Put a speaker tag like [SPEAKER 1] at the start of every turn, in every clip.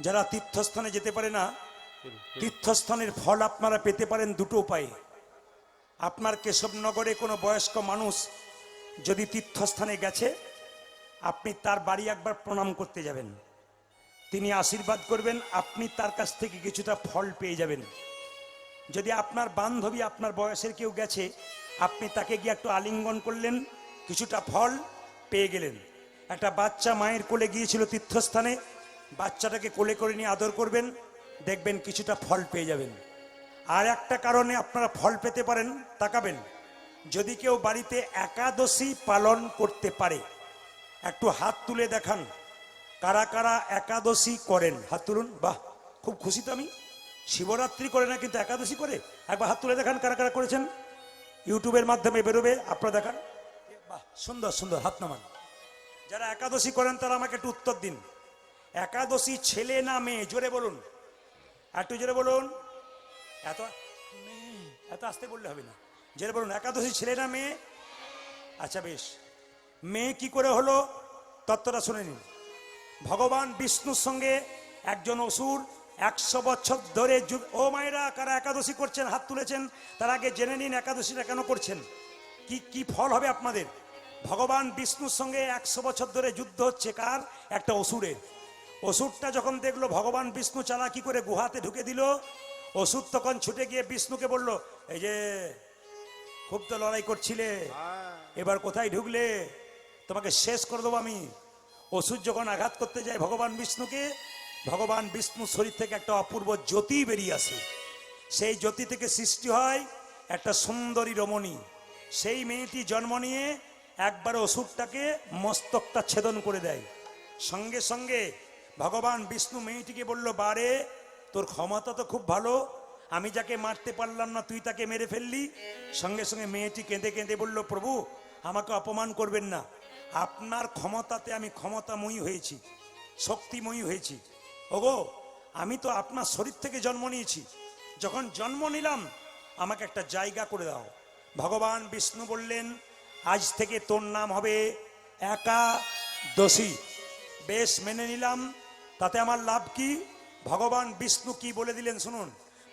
[SPEAKER 1] যারা তীর্থস্থানে যেতে পারে না, তীর্থস্থানের ফল আপনারা পেতে পারেন দুটো উপায়ে। আপনার কেশবনগরে কোনো বয়স্ক মানুষ যদি তীর্থস্থানে গেছে, আপনি তার বাড়ি একবার প্রণাম করতে যাবেন, তিনি আশীর্বাদ করবেন, আপনি তার কাছ থেকে কিছুটা ফল পেয়ে যাবেন। যদি আপনার বান্ধবী, আপনার বয়সের কেউ গেছে, আপনি তাকে গিয়ে একটু আলিঙ্গন করলেন, কিছুটা ফল পেয়ে গেলেন। একটা বাচ্চা মায়ের কোলে গিয়েছিল তীর্থস্থানে, বাচ্চাটাকে কোলে করে নিয়ে আদর করবেন, দেখবেন কিছুটা ফল পেয়ে যাবেন। আর একটা কারণে আপনারা ফল পেতে পারেন, তাকাবেন, যদি কেউ বাড়িতে একাদশী পালন করতে পারে, একটু হাত তুলে দেখান কারা কারা একাদশী করেন, হাত তুলুন। বাহ, খুব খুশি তো আমি। শিবরাত্রি করে না, কিন্তু একাদশী করে। একবার হাত তুলে দেখান কারা কারা করেছেন। ইউটিউবের মাধ্যমে বেরোবে, আপনারা দেখান। বাহ, সুন্দর সুন্দর, হাত নামান। যারা একাদশী করেন তারা আমাকে একটু উত্তর দিন। একাদশী ছেলে না মেয়ে, জোরে বলুন, একটু জোরে বলুন। এত এত আস্তে বললে হবে না, জোরে বলুন। একাদশী ছেলে না মেয়ে? আচ্ছা বেশ, মেয়ে কি করে হলো তত্ত্বটা শুনে নিন। ভগবান বিষ্ণুর সঙ্গে একজন অসুর 100 বছর ধরে ও মায়েরা কারা একাদশী করছেন হাত তুলেছেন, তার আগে জেনে নিন একাদশীটা কেন করছেন, কি কি ফল হবে আপনাদের। ভগবান বিষ্ণুর সঙ্গে 100 বছর ধরে যুদ্ধ হচ্ছে, কার? একটা অসুরের। অসুরটা যখন দেখলো ভগবান বিষ্ণু চালাকি করে গুহাতে ঢুকে দিল, অসুর তখন ছুটে গিয়ে বিষ্ণুকে বলল, এই যে খুব তো লড়াই করছিলে, এবার কোথায় ঢুকলে, তোমাকে শেষ করে দেবো আমি। অসুর যখন আঘাত করতে যায় ভগবান বিষ্ণুকে, ভগবান বিষ্ণুর শরীর থেকে একটা অপূর্ব জ্যোতি বেরিয়ে আসে। সেই জ্যোতি থেকে সৃষ্টি হয় একটা সুন্দরী রমণী। সেই মেয়েটি জন্ম নিয়ে একবার অসুরটাকে মস্তকটা ছেদন করে দেয়। সঙ্গে সঙ্গে ভগবান বিষ্ণু মেয়েটিকে বলল, বারে তোর ক্ষমতা তো খুব ভালো, আমি যাকে মারতে পারলাম না তুই তাকে মেরে ফেললি। সঙ্গে সঙ্গে মেয়েটি কেঁদে কেঁদে বলল, প্রভু আমাকে অপমান করবেন না, আপনার ক্ষমতাতে আমি ক্ষমতাময়ী হয়েছি, শক্তিময়ী হয়েছি। ওগো, আমি তো আপনার শরীর থেকে জন্ম নিয়েছি, যখন জন্ম নিলাম আমাকে একটা জায়গা করে দাও। ভগবান বিষ্ণু বললেন, আজ থেকে তোর নাম হবে একাদশী। বেশ, মেনে নিলাম, তাতে আমার লাভ কি? ভগবান বিষ্ণু কি বলে দিলেন শুনুন।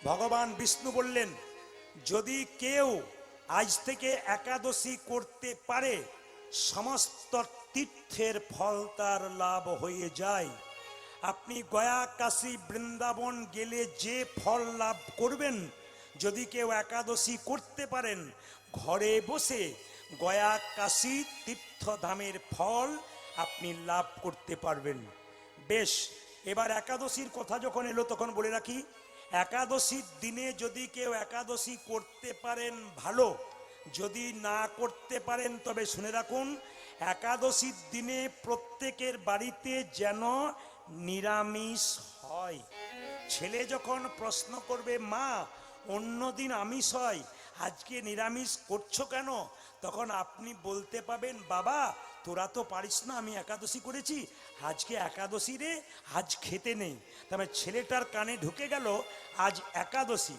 [SPEAKER 1] ভগবান বিষ্ণু বললেন, যদি কেউ আজ থেকে একাদশী করতে পারে, সমস্ত তীর্থের ফল তার লাভ হয়ে যায়। আপনি গয়া, কাশী, বৃন্দাবন গেলে যে ফল লাভ করবেন, যদি কেউ একাদশী করতে পারেন, ঘরে বসে গয়া, কাশী তীর্থধামের ফল আপনি লাভ করতে পারবেন। বেশ, এবার একাদশীর কথা যখন এলো তখন বলে রাখি, একাদশীর দিনে যদি কেউ একাদশী করতে পারেন ভালো, যদি না করতে পারেন তবে শুনে রাখুন, একাদশীর দিনে প্রত্যেকের বাড়িতে যেন নিরামিষ হয়। ছেলে যখন প্রশ্ন করবে, মা অন্যদিন আমিষ হয়, আজকে নিরামিষ করছো কেন, তখন আপনি বলতে পাবেন, বাবা তোরা তো পারিস না, আমি একাদশী করেছি, আজকে একাদশী রে, আজ খেতে নেই। তবে ছেলেটার কানে ঢুকে গেল আজ একাদশী।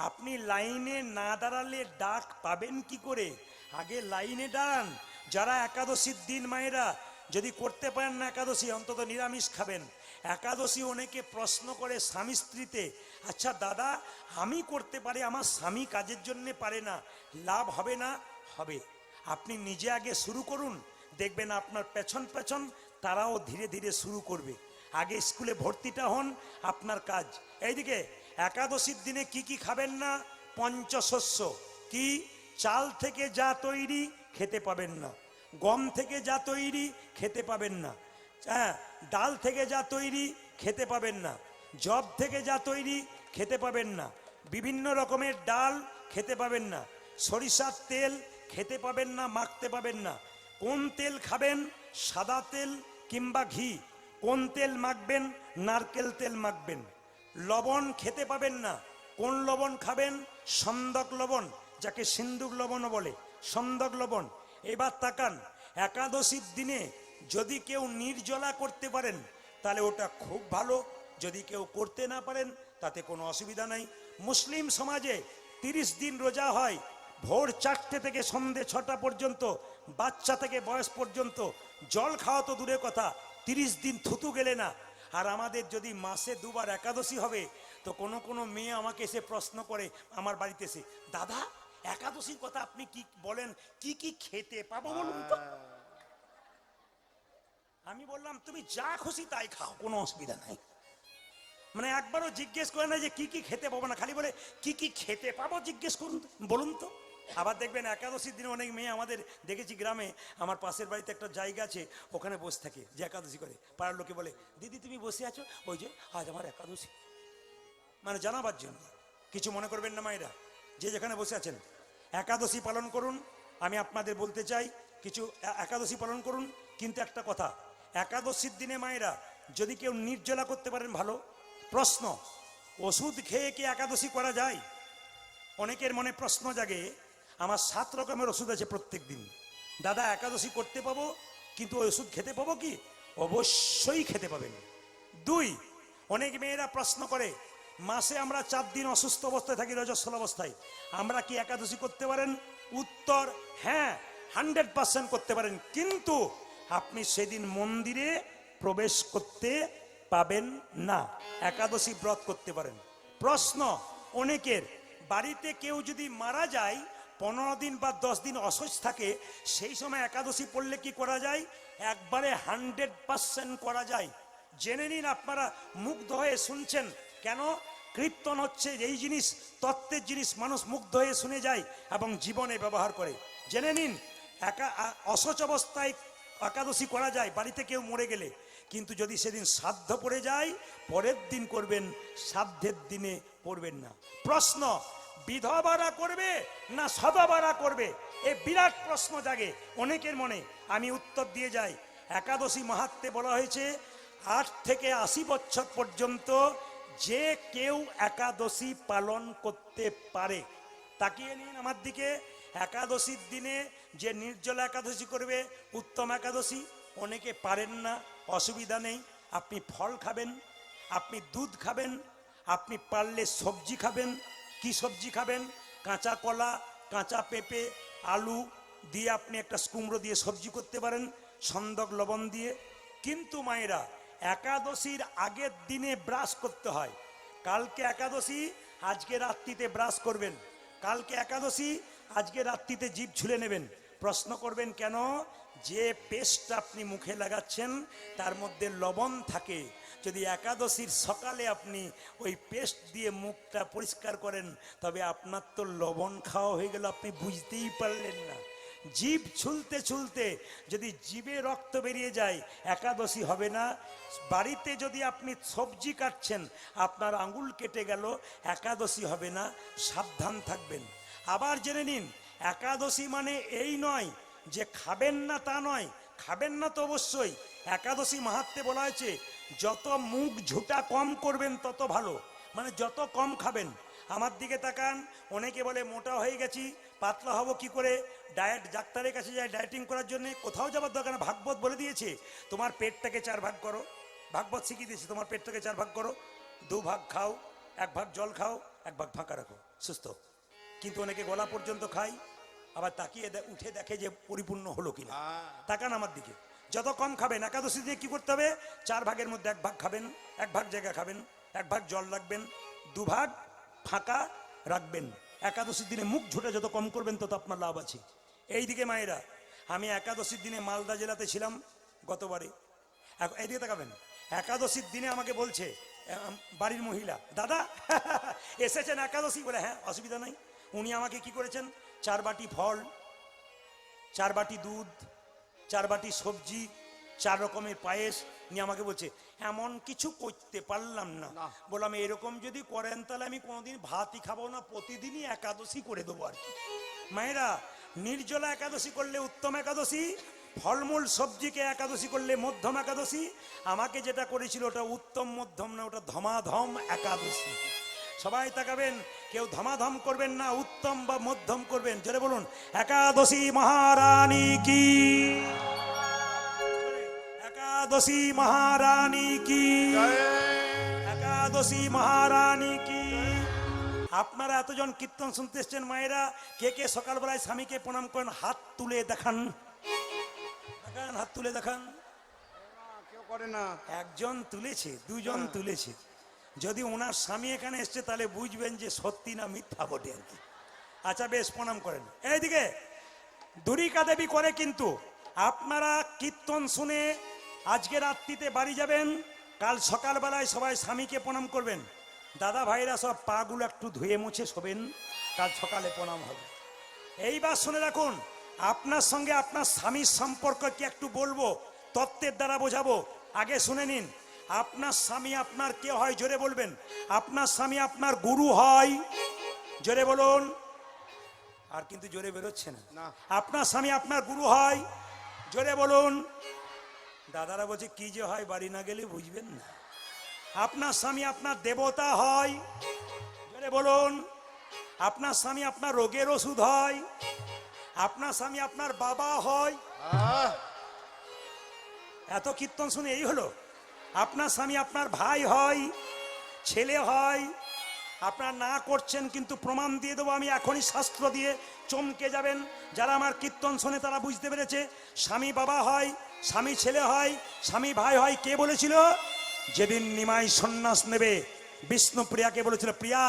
[SPEAKER 1] আপনি লাইনে না দাঁড়ালে ডাক পাবেন কি করে? আগে লাইনে দাঁড়ান। যারা একাদশীর দিন মায়েরা যদি করতে পারেন না একাদশী, অন্তত নিরামিষ খাবেন। একাদশী অনেকে প্রশ্ন করে স্বামী স্ত্রীতে, আচ্ছা দাদা আমি করতে পারি, আমার স্বামী কাজের জন্য পারে না, লাভ হবে না? হবে। আপনি নিজে আগে শুরু করুন, দেখবেন আপনার পেছন পেছন তারাও ধীরে ধীরে শুরু করবে। আগে স্কুলে ভর্তিটা হন, আপনার কাজ। এইদিকে একাদশীর দিনে কি কি খাবেন না? পঞ্চশস্য। কি? চাল থেকে যা তৈরি খেতে পাবেন না, গম থেকে যা তৈরি খেতে পাবেন না, হ্যাঁ, ডাল থেকে যা তৈরি খেতে পাবেন না, জব থেকে যা তৈরি খেতে পাবেন না, বিভিন্ন রকমের ডাল খেতে পাবেন না, সরিষার তেল খেতে পাবেন না, মাখতে পাবেন না। কোন তেল খাবেন? সাদা তেল কিংবা ঘি। কোন তেল মাখবেন? নারকেল তেল মাখবেন। লবণ খেতে পাবেন না। কোন লবণ খাবেন? সন্দক লবণ, যাকে সিন্দুক লবণও বলে, সন্দক লবণ। এবার তাকান, একাদশীর দিনে যদি কেউ নির্জলা করতে পারেন তাহলে ওটা খুব ভালো, যদি কেউ করতে না পারেন তাতে কোনো অসুবিধা নাই। মুসলিম সমাজে 30 দিন রোজা হয়, ভোর 4টে থেকে সন্ধে 6টা পর্যন্ত, বাচ্চা থেকে বয়স পর্যন্ত। জল খাওয়া তো দূরের কথা, 30 দিন থুতু গেলে না। আর আমাদের যদি মাসে দুবার একাদশী হবে, তো কোনো কোনো মেয়ে আমাকে এসে প্রশ্ন করে আমার বাড়িতে এসে, দাদা একাদশীর কথা আপনি কি বলেন, কি কি খেতে পাবো বলুন তো। আমি বললাম তুমি যা খুশি তাই খাও, কোনো অসুবিধা নাই। মানে একবারও জিজ্ঞেস করে না যে কি কি খেতে পাবো না, খালি বলে কি কি খেতে পাবো জিজ্ঞেস করুন বলুন তো। আবার দেখবেন একাদশীর দিনে অনেক মেয়ে আমাদের দেখেছি গ্রামে, আমার পাশের বাড়িতে একটা জায়গা আছে, ওখানে বসে থাকে যে একাদশী করে। পাড়ার লোকে বলে, দিদি তুমি বসে আছো, ওই যে আজ আমার একাদশী, মানে জানাবার জন্য। কিছু মনে করবেন না মায়েরা, যে যেখানে বসে আছেন একাদশী পালন করুন। আমি আপনাদের বলতে চাই কিছু, একাদশী পালন করুন। কিন্তু একটা কথা, একাদশীর দিনে মায়েরা যদি কেউ নির্জলা করতে পারেন ভালো। প্রশ্ন, ওষুধ খেয়ে কি একাদশী করা যায়? অনেকের মনে প্রশ্ন জাগে, আমার 7 রকমের ওষুধ আছে প্রত্যেক দিন, দাদা একাদশী করতে পাবো কিন্তু ওই ওষুধ খেতে পাবো কি? অবশ্যই খেতে পাবেন। 2, অনেক মেয়েরা প্রশ্ন করে, মাসে আমরা 4 দিন অসুস্থ অবস্থায় থাকি, রজস্বল অবস্থায়, আমরা কি একাদশী করতে পারেন? উত্তর হ্যাঁ, 100% করতে পারেন, কিন্তু আপনি সেদিন মন্দিরে প্রবেশ করতে পাবেন না। একাদশী ব্রত করতে পারেন। প্রশ্ন অনেকের, বাড়িতে কেউ যদি মারা যায়, 15 দিন বা 10 দিন অসুস্থ থাকে, সেই সময় একাদশী পড়লে কি করা যায়? একবারে 100% করা যায়। জেনে নিন, আপনারা মুগ্ধ হয়ে শুনছেন কেন? কীর্তন হচ্ছে এই জিনিস, তত্ত্বের জিনিস, মানুষ মুগ্ধ হয়ে শুনে যায় এবং জীবনে ব্যবহার করে। জেনে নিন, অসুস্থ অবস্থায় একাদশী করা যায় বাড়িতে কেউ মরে গেলে, কিন্তু যদি সেদিন শ্রাদ্ধ পড়ে যায় পরের দিন করবেন, শ্রাদ্ধের দিনে পড়বেন না। প্রশ্ন, বিধবারা করবে না সধবারা করবে? এই বিরাট প্রশ্ন জাগে অনেকের মনে। আমি উত্তর দিয়ে যাই। একাদশী মাহাত্ম্যে বলা হয়েছে 8 থেকে 80 বছর পর্যন্ত যে কেউ একাদশী পালন করতে পারে। তাকিয়ে নিন আমার দিকে। একাদশীর দিনে যে নির্জলা একাদশী করবে, উত্তম একাদশী। অনেকে পারেন না, অসুবিধা নেই, আপনি ফল খাবেন, আপনি দুধ খাবেন, আপনি পারলে সবজি খাবেন। কি সবজি খাবেন? কাঁচা কলা, কাঁচা পেঁপে, আলু দিয়ে আপনি একটা কুমড়ো দিয়ে সবজি করতে পারেন, সন্দক লবণ দিয়ে। কিন্তু মায়েরা, একাদশীর আগের দিনে ব্রাশ করতে হয়। কালকে একাদশী, আজকে রাত্রিতে ব্রাশ করবেন। কালকে একাদশী, আজকে রাত্রিতে জিভ ছুলে নেবেন। প্রশ্ন করবেন কেন? যে পেস্টটা আপনি মুখে লাগাচ্ছেন তার মধ্যে লবণ থাকে। যদি একাদশীর সকালে আপনি ওই পেস্ট দিয়ে মুখটা পরিষ্কার করেন, তবে আপনার তো লবণ খাওয়া হয়ে গেল, আপনি বুঝতেই পারলেন না। জিভ ছুলতে ছুলতে যদি জিভে রক্ত বেরিয়ে যায়, একাদশী হবে না। বাড়িতে যদি আপনি সবজি কাটছেন, আপনার আঙুল কেটে গেল, একাদশী হবে না, সাবধান থাকবেন। আবার জেনে নিন, একাদশী মানে এই নয় যে খাবেন না, তা নয়। খাবেন না তো অবশ্যই। একাদশী মাহাত্ম্যে বলা হয়েছে যত মুখ ঝুটা কম করবেন তত ভালো, মানে যত কম খাবেন। আমার দিকে তাকান, অনেকে বলে মোটা হয়ে গেছি, পাতলা হব কি করে? ডায়েট, ডাক্তারের কাছে যায় ডায়েটিং করার জন্য, কোথাও যাবার দরকার না। ভাগবত বলে দিয়েছে তোমার পেটটাকে 4 ভাগ করো। ভাগবত শিখিয়ে দিয়েছে তোমার পেটটাকে 4 ভাগ করো, 2 ভাগ খাও, 1 ভাগ জল খাও, 1 ভাগ ফাঁকা রাখো, সুস্থ। কিন্তু অনেকে গলা পর্যন্ত খায়, আবার তাকিয়ে উঠে দেখে যে পরিপূর্ণ হলো কিনা। তাকান আমার দিকে। যত কম খাবেন। একাদশী দিয়ে কি করতে হবে? 4 ভাগের মধ্যে 1 ভাগ খাবেন, 1 ভাগ জায়গা খাবেন, 1 ভাগ জল রাখবেন, 2 ভাগ ফাঁকা রাখবেন। একাদশীর দিনে মুখ ঝুটে যত কম করবেন তত আপনার লাভ আছে। এইদিকে মায়েরা, আমি একাদশীর দিনে মালদা জেলাতে ছিলাম গতবারে। এইদিকে তাকাবেন, একাদশীর দিনে আমাকে বলছে বাড়ির মহিলা, দাদা এসেছেন একাদশী? বলে হ্যাঁ, অসুবিধা নাই। উনি আমাকে কি করেছেন, 4 বাটি ফল, 4 বাটি দুধ, 4 বাটি সবজি, 4 রকমের পায়েস নিয়ে আমাকে বলছে এমন কিছু করতে পারলাম না। বললাম এরকম যদি করেন তাহলে আমি কোনোদিন ভাতই খাবো না, প্রতিদিনই একাদশী করে দেবো আর কি। মায়েরা, নির্জলা একাদশী করলে উত্তম একাদশী, ফলমূল সবজিকে একাদশী করলে মধ্যম একাদশী। আমাকে যেটা করেছিল ওটা উত্তম মধ্যম না, ওটা ধমাধম একাদশী। সবাই তাকাবেন, কেউ ধমাধম করবেন না, উত্তম বা মধ্যম করবেন। জোরে বলুন একাদশী মহারানী কি, একাদশী মহারানী কি, একাদশী মহারানী কি। আপনারা এতজন কীর্তন শুনতে এসছেন মায়েরা, কে কে সকালবেলায় স্বামীকে প্রণাম করেন? হাত তুলে দেখান, দেখান, হাত তুলে দেখান।
[SPEAKER 2] করে না।
[SPEAKER 1] একজন তুলেছে, দুজন তুলেছে। যদি ওনার স্বামী এখানে এসছে তাহলে বুঝবেন যে সত্যি না মিথ্যা বটে আর কি। আচ্ছা বেশ, প্রণাম করেন। এইদিকে দুরিকা দেবী করে, কিন্তু আপনারা কীর্তন শুনে আজকে রাত্রিতে বাড়ি যাবেন, কাল সকালবেলায় সবাই স্বামীকে প্রণাম করবেন। দাদা ভাইরা সব পাগুলো একটু ধুয়ে মুছে শোবেন, কাল সকালে প্রণাম হবে। এইবার শুনে রাখুন, আপনার সঙ্গে আপনার স্বামীর সম্পর্ক কি একটু বলবো, তত্ত্বের দ্বারা বোঝাবো। আগে শুনে নিন, আপনার স্বামী আপনার কে হয়? জোরে বলবেন। আপনার স্বামী আপনার গুরু হয়, জোরে বলুন। আর কিন্তু জোরে বেরোচ্ছে না।
[SPEAKER 2] না।
[SPEAKER 1] আপনার স্বামী আপনার গুরু হয়, জোরে বলুন। দাদারা বলছে কি যে হয় বাড়ি না গেলে বুঝবেন না। আপনার স্বামী আপনার দেবতা হয়, জোরে বলুন। আপনার স্বামী আপনার রোগের ওষুধ হয়, আপনার স্বামী আপনার বাবা হয়।
[SPEAKER 2] আহ,
[SPEAKER 1] এত কীর্তন শুনে এই হলো। আপনার স্বামী আপনার ভাই হয়, ছেলে হয়। আপনারা না করছেন, কিন্তু প্রমাণ দিয়ে দেবো আমি এখনই, শাস্ত্র দিয়ে চমকে যাবেন। যারা আমার কীর্তন শোনে তারা বুঝতে পেরেছে। স্বামী বাবা হয়, স্বামী ছেলে হয়, স্বামী ভাই হয়। কে বলেছিল? যেদিন নিমাই সন্ন্যাস নেবে, বিষ্ণুপ্রিয়াকে বলেছিল, প্রিয়া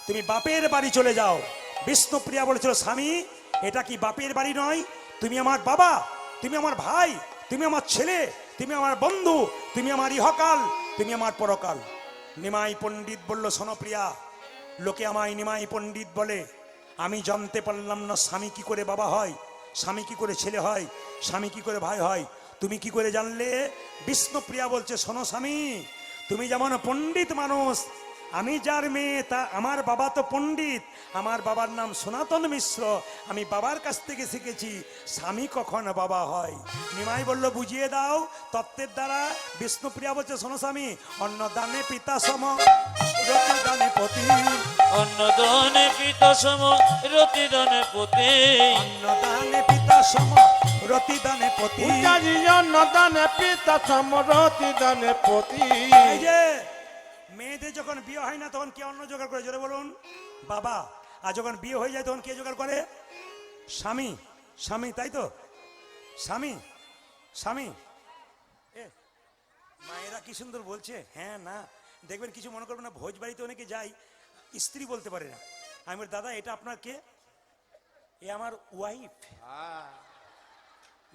[SPEAKER 1] তুমি বাপের বাড়ি চলে যাও। বিষ্ণুপ্রিয়া বলেছিল, স্বামী এটা কি বাপের বাড়ি নয়? তুমি আমার বাবা, তুমি আমার ভাই, তুমি আমার ছেলে, তুমি আমার বন্ধু, তুমি আমার ইহকাল, তুমি আমার পরকাল। নিমাই পণ্ডিত বলল, শোনো প্রিয়া, লোকে আমায় নিমাই পণ্ডিত বলে, আমি জানতে পারলাম না স্বামী কি করে বাবা হয়, স্বামী কি করে ছেলে হয়, স্বামী কি করে ভাই হয়। তুমি কি করে জানলে? বিষ্ণুপ্রিয়া বলছে, শোনো স্বামী, তুমি যেমন পণ্ডিত মানুষ, আমি যার মেয়ে, তা আমার বাবা তো পণ্ডিত, আমার বাবার নাম সনাতন মিশ্র, আমি বাবার কাছ থেকে শিখেছি স্বামী কখন বাবা হয়। নিমাই বলল, বুঝিয়ে দাও তত্ত্বের দ্বারা। বিষ্ণুপ্রিয়া বলছে, শোনো স্বামী, অন্নদানে পিতা সম রতিদানে পতি,
[SPEAKER 3] অন্নদানে পিতা সম রতিদানে পতি,
[SPEAKER 1] অন্নদানে পিতা সম রতিদানে পতি।
[SPEAKER 2] পূজারি অন্নদানে পিতা সমরতি দানে পতি।
[SPEAKER 1] এই যে মেয়েদের যখন বিয়ে হয় না তখন কে অন্ন জোগাড় করে? জোরে বলুন। বাবা। আর যখন বিয়ে হয়ে যায় তখন কে জোগাড় করে? স্বামী। স্বামী, তাই তো? স্বামী, স্বামী। এ মায়েরা কি সুন্দর বলছে। হ্যাঁ না, দেখবেন কিছু মনে করবেন না, ভোজ বাড়িতে অনেকে যাই, স্ত্রী বলতে পারে না। আমি বলি, দাদা এটা আপনার কে? এ আমার ওয়াইফ,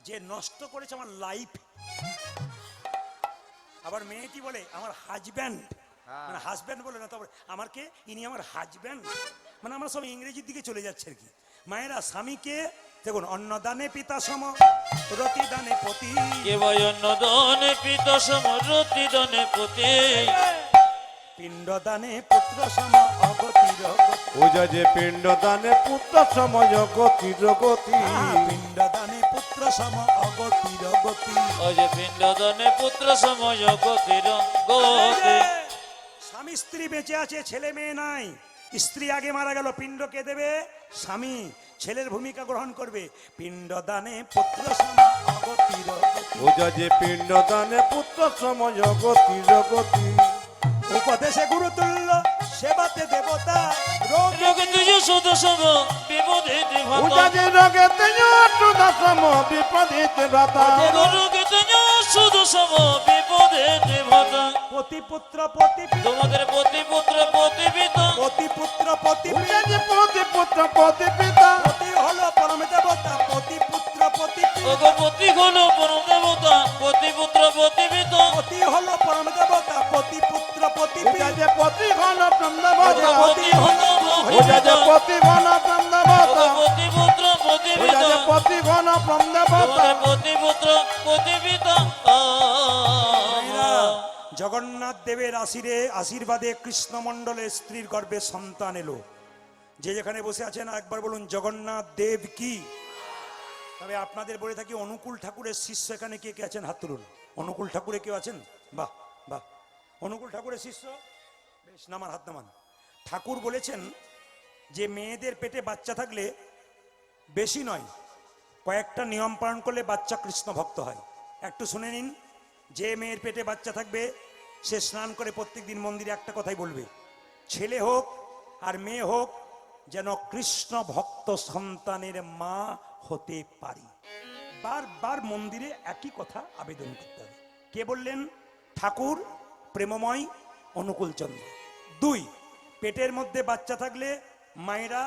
[SPEAKER 1] যে নষ্ট করেছে আমার লাইফ। আবার মেয়েটি বলে আমার হাজব্যান্ড, মানে হাজব্যান্ড বলে না, তবে আমার কে? ইনি আমার হাজব্যান্ড। মানে আমরা সব ইংরেজির দিকে চলে যাচ্ছে আর কি। মায়েরা স্বামীকে দেখুন, অন্নদানে পিতা সম রতিদানে পতি,
[SPEAKER 3] কে ভাই অন্নদানে পিতা সম রতিদানে পতি,
[SPEAKER 1] পিণ্ডদানে পুত্র সম অগতির গতি।
[SPEAKER 2] পূজা যে পিণ্ড দানে পুত্র সময় গতির গতি।
[SPEAKER 1] পিণ্ডদানে পুত্র সম অগতির গতি।
[SPEAKER 3] অজ পিণ্ডদানে পুত্র সময় গতির গতি।
[SPEAKER 1] স্বামী স্ত্রী বেঁচে আছে, ছেলে মেয়ে নাই। স্ত্রী আগে মারা গেল, পিণ্ড কে দেবে? স্বামী। ছেলের ভূমিকা গ্রহণ করবে। পিণ্ডদানে পুত্র সম অগতির গতি।
[SPEAKER 2] পূজা যে পিণ্ড দানে পুত্র সময় গতির গতি।
[SPEAKER 1] উপদেশে গুরুতুল্য, সেবাতে দেবতা, রোগ
[SPEAKER 3] রোগে তুজ সুদ সম বিপদে
[SPEAKER 2] পূজা
[SPEAKER 3] ভাতা,
[SPEAKER 2] যে রোগে তেজ সম বিপদীত ভাতা।
[SPEAKER 3] রোগে তুজ সুদ সম বিপদে ভাতা।
[SPEAKER 1] পতিপুত্র পতিপিতা,
[SPEAKER 3] তোমাদের পতি পুত্র পতি পিতা,
[SPEAKER 1] পতিপুত্র পতিপিতা।
[SPEAKER 2] পূজা যে পতি পুত্র পতি পিতা।
[SPEAKER 1] পতি হলো পরম দেবতা, পতিপুত্র পতিপিতা।
[SPEAKER 3] ওগো পতি হলো পরম দেবতা, পতি পুত্র পতি পিতা,
[SPEAKER 1] পতি হলো পরম দেবতা, পতিপুত্র
[SPEAKER 2] পূজা
[SPEAKER 1] পতিপিতা।
[SPEAKER 2] যে পতি ঘন ব্রহ্মবতা।
[SPEAKER 3] পতি হলো
[SPEAKER 2] পূজা যে পতি ঘন ব্রহ্মবতা।
[SPEAKER 3] পতি পুত্র পতি
[SPEAKER 2] পূজা
[SPEAKER 3] পিতা,
[SPEAKER 2] যে পতি ঘন ব্রহ্মবতা।
[SPEAKER 3] তোমাদের পতি পুত্র পতি পিতা।
[SPEAKER 1] মায়েরা, জগন্নাথ দেবের আশীর্বাদে কৃষ্ণমণ্ডলের স্ত্রীর গর্ভে সন্তান এলো। যে যেখানে বসে আছেন একবার বলুন, জগন্নাথ দেব কি। তবে আপনাদের বলে থাকি, অনুকূল ঠাকুরের শিষ্য এখানে কে কে আছেন? হাত তুলুন। অনুকূল ঠাকুরে কেউ আছেন? বাহ বাহ, অনুকূল ঠাকুরের শিষ্য, বেশ, নামান, হাত নামান। ঠাকুর বলেছেন যে মেয়েদের পেটে বাচ্চা থাকলে বেশি নয়, কয়েকটা নিয়ম পালন করলে বাচ্চা কৃষ্ণ ভক্ত হয়। একটু শুনে নিন। যে মেয়ের পেটে বাচ্চা থাকবে সে স্নান করে প্রত্যেকদিন মন্দিরে একটা কথাই বলবে, ছেলে হোক আর মেয়ে হোক, যেন কৃষ্ণ ভক্ত সন্তানের মা হতে পারি। বারবার মন্দিরে একই কথা আবেদন করতে হবে। কে বললেন? ঠাকুর প্রেমময় অনুকূলচন্দ্র। 2, পেটের মধ্যে বাচ্চা থাকলে মায়েরা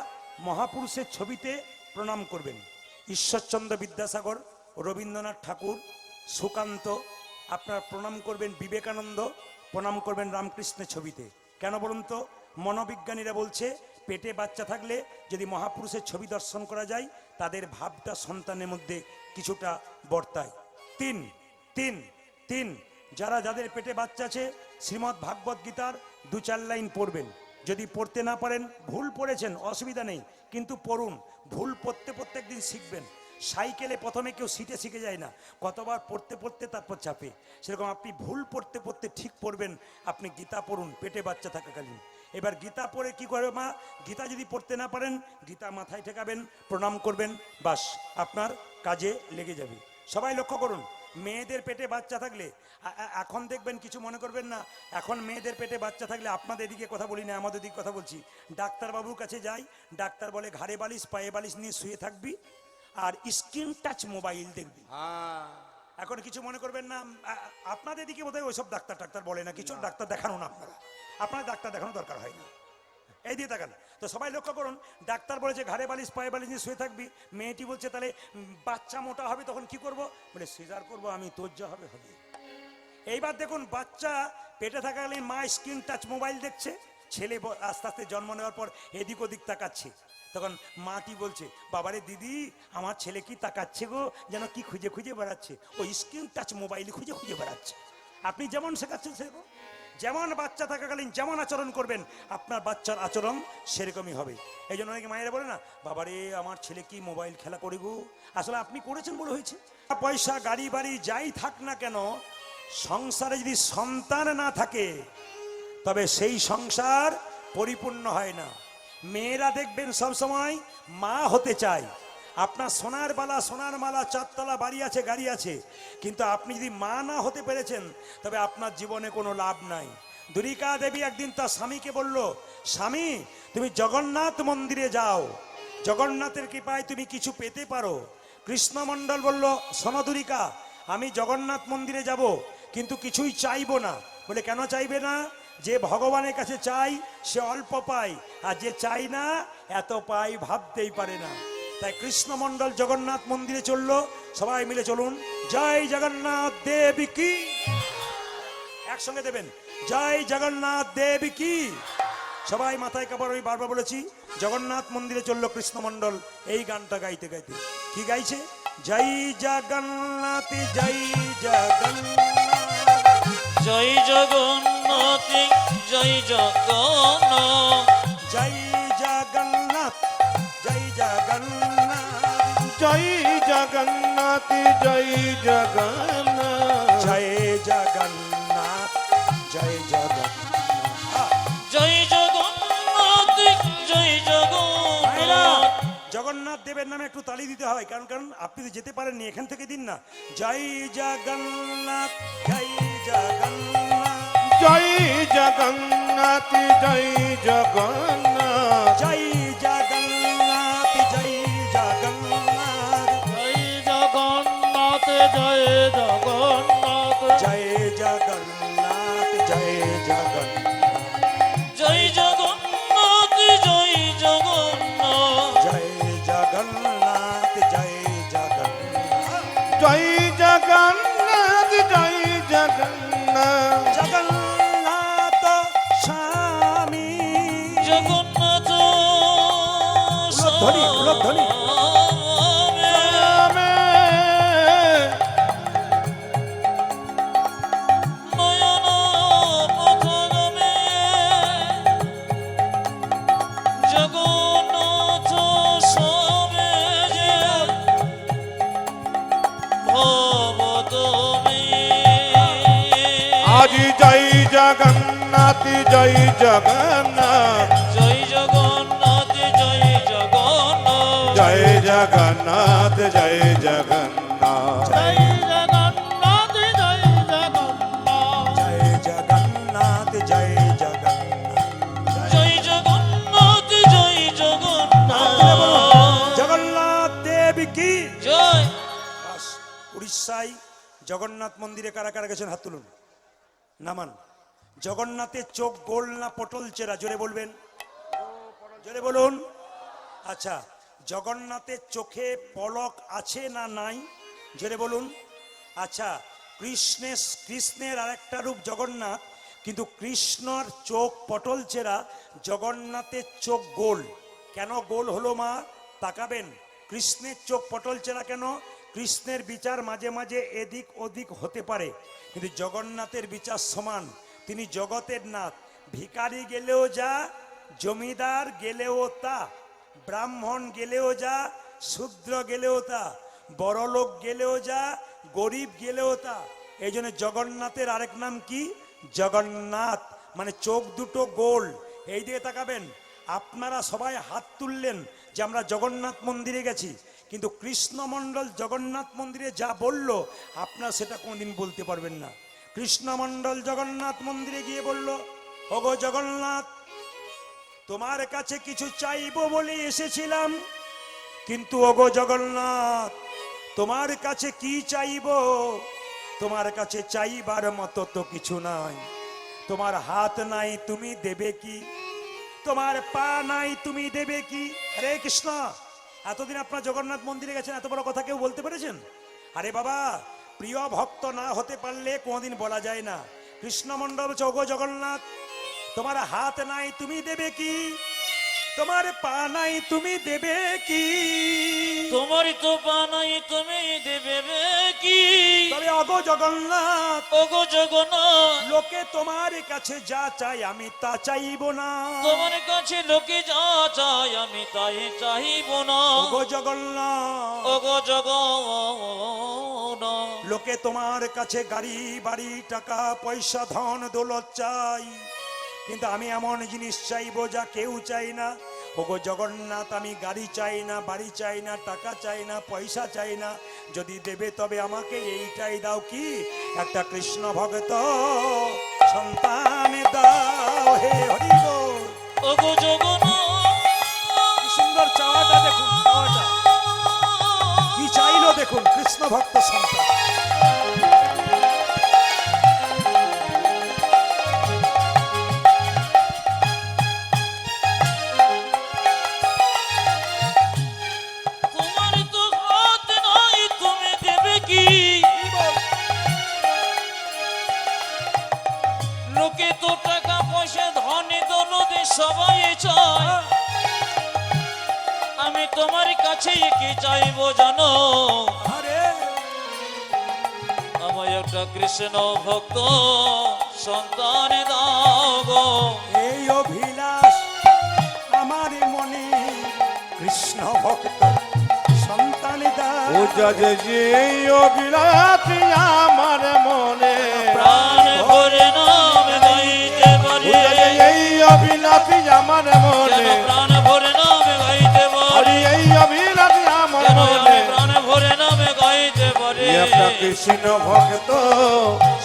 [SPEAKER 1] মহাপুরুষের ছবিতে প্রণাম করবেন। ঈশ্বরচন্দ্র বিদ্যাসাগর, রবীন্দ্রনাথ ঠাকুর, সুকান্ত, আপনার প্রণাম করবেন। বিবেকানন্দ প্রণাম করবেন রামকৃষ্ণের ছবিতে। কেন বলুন তো? মনোবিজ্ঞানীরা বলছে পেটে বাচ্চা থাকলে যদি মহাপুরুষের ছবি দর্শন করা যায় তাদের ভাবটা সন্তানের মধ্যে কিছুটা বর্তায়। 3 যাদের পেটে বাচ্চা আছে শ্রীমদ্ ভাগবত গীতার 2-4 লাইন পড়বেন। যদি পড়তে না পারেন, ভুল পড়েছেন অসুবিধা নেই, কিন্তু পড়ুন। ভুল পড়তে প্রত্যেকদিন শিখবেন। সাইকেলে প্রথমে কেউ সিটে শিখে যায় না, কতবার পড়তে পড়তে তারপর চাপে। সেরকম আপনি ভুল পড়তে পড়তে ঠিক পড়বেন। আপনি গীতা পড়ুন পেটে বাচ্চা থাকাকালীন। এবার গীতা পড়ে কি করবে মা? গীতা যদি পড়তে না পারেন গীতা মাথায় ঠেকাবেন, প্রণাম করবেন, বাস আপনার কাজে লেগে যাবে। সবাই লক্ষ্য করুন, মেয়েদের পেটে বাচ্চা থাকলে এখন দেখবেন, কিছু মনে করবেন না, এখন মেয়েদের পেটে বাচ্চা থাকলে আপনাদের এদিকে কথা বলি না, আমাদের দিকে কথা বলছি। ডাক্তারবাবুর কাছে যাই, ডাক্তার বলে ঘাড়ে বালিশ পায়ে বালিশ নিয়ে শুয়ে থাকবি আর স্ক্রিন টাচ মোবাইল দেখবি। এখন কিছু মনে করবেন না, আপনাদের দিকে বোধহয় ওইসব ডাক্তার বলে না, কিছু ডাক্তার দেখানো না, আপনার ডাক্তার দেখানো দরকার হয় না। এই দিয়ে তাকান তো, সবাই লক্ষ্য করুন, ডাক্তার বলেছে ঘাড়ে বালিশ পায়ে বালিশ নিয়ে শুয়ে থাকবি। মেয়েটি বলছে তাহলে বাচ্চা মোটা হবে, তখন কি করব? বলে সিজার করবো আমি, তোর যা হবে হবে। এইবার দেখুন, বাচ্চা পেটে থাকাকালীন মা স্ক্রিন টাচ মোবাইল দেখছে, ছেলে আস্তে আস্তে জন্ম নেওয়ার পর এদিক ওদিক তাকাচ্ছে। তখন মাটি বলছে, বাবারে দিদি, আমার ছেলে কি তাকাচ্ছে গো, যেন কি খুঁজে খুঁজে বেড়াচ্ছে, ওই স্ক্রিন টাচ মোবাইল খুঁজে খুঁজে বেড়াচ্ছে। আপনি যেমন শেখাচ্ছেন সেরকম, যেমন বাচ্চা থাকাকালীন যেমন আচরণ করবেন আপনার বাচ্চার আচরণ সেরকমই হবে। এই জন্য অনেকে মায়েরা বলে না, বাবারে আমার ছেলে কি মোবাইল খেলা করে গো। আসলে আপনি করেছেন বলে হয়েছে। পয়সা গাড়ি বাড়ি যাই থাক না কেন, সংসারে যদি সন্তান না থাকে তবে সেই সংসার পরিপূর্ণ হয় না। মেয়েরা দেখবেন সব সময় মা হতে চায়। আপনার সোনার বালা সোনার মালা, 4 তলা বাড়ি আছে, গাড়ি আছে, কিন্তু আপনি যদি মা না হতে পেরেছেন তবে আপনার জীবনে কোনো লাভ নাই। দুরিকা দেবী একদিন তার স্বামীকে বলল, স্বামী তুমি জগন্নাথ মন্দিরে যাও, জগন্নাথের কৃপায় তুমি কিছু পেতে পারো। কৃষ্ণমণ্ডল বলল, শোনো দুরিকা, আমি জগন্নাথ মন্দিরে যাব, কিন্তু কিছুই চাইবো না। বলে কেন চাইবে না? যে ভগবানের কাছে চাই সে অল্প পায়, আর যে চাই না এত পাই ভাবতেই পারে না। তাই কৃষ্ণমণ্ডল জগন্নাথ মন্দিরে চললো। সবাই মিলে চলুন, জয় জগন্নাথ দেব কি। একসঙ্গে দেবেন, জয় জগন্নাথ দেব কি। সবাই মাথায় কাপড়, আমি বারবার বলেছি, জগন্নাথ মন্দিরে চললো কৃষ্ণমণ্ডল এই গানটা গাইতে গাইতে। কি গাইছে? জয় জগন্নাথ জয় জগন্নাথ
[SPEAKER 3] জয় জগন্নাথ জয় জগন্নাথ
[SPEAKER 1] জয় জগন্নাথ জয় জগন্নাথ
[SPEAKER 2] জয় জগন্নাথ জয় জগন্নাথ
[SPEAKER 1] জয় জগন্নাথ জয় জগন্নাথ
[SPEAKER 3] জয় জগন্নাথ জয় জগন্নাথ।
[SPEAKER 1] জগন্নাথ দেবের নামে একটু তালি দিতে হয়, কারণ কারণ আপনি তো যেতে পারেননি, এখান থেকে দিন না। জয় জগন্নাথ জয় জগন্নাথ
[SPEAKER 2] জয় জগন্নাথ জয় জগন্নাথ
[SPEAKER 1] জয় জগন্নাথ জয় জগন্নাথ
[SPEAKER 3] জয় জগন্নাথ জয় জগন্নাথ
[SPEAKER 1] জয় জগন্নাথ জয় জগন্নাথ
[SPEAKER 3] জয় জগন্নাথ জয় জগন্নাথ
[SPEAKER 1] জয় জগন্নাথ জয় জগন্নাথ
[SPEAKER 2] জয় জগন্নাথ জয় জগন্নাথ
[SPEAKER 1] জগন্নাথ স্বামী।
[SPEAKER 3] জগন্নাথ
[SPEAKER 1] উলধ্বনি, উলধ্বনি।
[SPEAKER 3] নয়ন পথগামী জগন্নাথ স্বামী যে ভবতমী।
[SPEAKER 2] আজ জয় জগন্নাথ জয় জগন্নাথ
[SPEAKER 3] জয় জগন্নাথ জয় জগন্নাথ
[SPEAKER 2] জয় জগন্নাথ জয় জগন্নাথ
[SPEAKER 3] জয় জগন্নাথ জয় জগন্নাথ
[SPEAKER 1] জয় জগন্নাথ জয় জগন্নাথ
[SPEAKER 3] জয় জগন্নাথ জয় জগন্নাথ
[SPEAKER 1] জগন্নাথ দেব কি
[SPEAKER 3] জয়।
[SPEAKER 1] বাস, উড়িষ্যায় জগন্নাথ মন্দিরে কারা কারা গেছেন হাত তুলুন, নামান। জগন্নাথের চোখ গোল না পটল চেরা, জোরে বলবেন, জোরে বলুন। আচ্ছা, জগন্নাথের চোখে পলক আছে না নাই, জোরে বলুন। আচ্ছা, কৃষ্ণের আর একটা রূপ জগন্নাথ, কিন্তু কৃষ্ণর চোখ পটল চেরা, জগন্নাথের চোখ গোল। কেন গোল হলো মা? তাকাবেন। কৃষ্ণের চোখ পটল চেরা কেন? কৃষ্ণের বিচার মাঝে মাঝে এদিক ওদিক হতে পারে, কিন্তু জগন্নাথের বিচার সমান। তিনি জগতের নাথ। ভিখারি গেলেও যা, জমিদার গেলেও তা, ব্রাহ্মণ গেলেও যা, শূদ্র গেলেও তা, বড়লোক গেলেও যা, গরিব গেলেও তা। এই জন্য জগন্নাথের আরেক নাম কি? জগন্নাথ, মানে চোখ দুটো গোল। এই দিকে তাকাবেন। আপনারা সবাই হাত তুললেন যে আমরা জগন্নাথ মন্দিরে গেছি, কিন্তু কৃষ্ণমণ্ডল জগন্নাথ মন্দিরে যা বলল আপনারা সেটা কোনোদিন বলতে পারবেন না। কৃষ্ণমণ্ডল জগন্নাথ মন্দিরে গিয়ে বলল, ওগো জগন্নাথ, তোমার কাছে কিছু চাইবো বলে এসেছিলাম, কিন্তু ওগো জগন্নাথ, তোমার কাছে কি চাইবো? তোমার কাছে চাইবার মতো তো কিছু নাই। তোমার হাত নাই, তুমি দেবে কি? তোমার পা নাই, তুমি দেবে কি? হরে কৃষ্ণ। এতদিন আপনার জগন্নাথ মন্দিরে গেছেন, এত বড় কথা কেউ বলতে পেরেছেন? আরে বাবা, প্রিয় ভক্ত না হতে পারলে কোনোদিন বলা যায় না। কৃষ্ণমণ্ডল ওগো জগন্নাথ, তোমার হাত নাই, তুমি দেবে কি? তোমার পা নাই, তুমি দেবে কি?
[SPEAKER 3] তোমারই তো পা নাই, তুমি দেবে কি?
[SPEAKER 1] তবে ওগো জগন্নাথ,
[SPEAKER 3] ওগো জগন্নাথ,
[SPEAKER 1] লোকে তোমার কাছে যা চাই আমি তা চাইব না।
[SPEAKER 3] তোমার কাছে লোকে যা চায় আমি তাই চাইব না।
[SPEAKER 1] ওগো জগন্নাথ,
[SPEAKER 3] ওগো জগন্নাথ,
[SPEAKER 1] লোকে তোমার কাছে গাড়ি বাড়ি টাকা পয়সা ধন দৌলত চাই, কিন্তু আমি এমন জিনিস চাইবো যা কেউ চাই না। ওগো জগন্নাথ, আমি গাড়ি চাই না, বাড়ি চাই না, টাকা চাই না, পয়সা চাই না। যদি দেবে তবে আমাকে এইটাই দাও, কি? একটা কৃষ্ণ ভক্ত সন্তান দাও। হে হরি বল।
[SPEAKER 3] ওগো জগন্নাথ,
[SPEAKER 1] কি সুন্দর চাওয়াটা দেখুন, চাওয়াটা কি চাইলো দেখুন, কৃষ্ণ ভক্ত সন্তান।
[SPEAKER 3] তোমার তো হাত নাই, তুমি দেবে কি? লোকে তো টাকা পয়সা ধনী দৌলতে সবাই চায়, আমি তোমার কাছে কি চাইবো জানো?
[SPEAKER 1] আরে
[SPEAKER 3] আমায় একটা কৃষ্ণ ভক্ত সন্তান দাও গো।
[SPEAKER 1] এই অভিলাষ আমার মনে, কৃষ্ণ ভক্ত সন্তান দাও।
[SPEAKER 2] পূজা যে অভিলাষী আমার মনে,
[SPEAKER 3] প্রাণ ভরে নাম গাইতে পারি,
[SPEAKER 2] পূজা যে এই অভিলাষী আমার মনে,
[SPEAKER 3] যেন প্রাণ ভরে নাম গাইতে পারি,
[SPEAKER 2] এই অভিলাষী আমার
[SPEAKER 3] যেন
[SPEAKER 2] মনে,
[SPEAKER 3] আমি প্রাণ ভরে নাম গাইতে পারি।
[SPEAKER 2] একটা কৃষ্ণ ভক্ত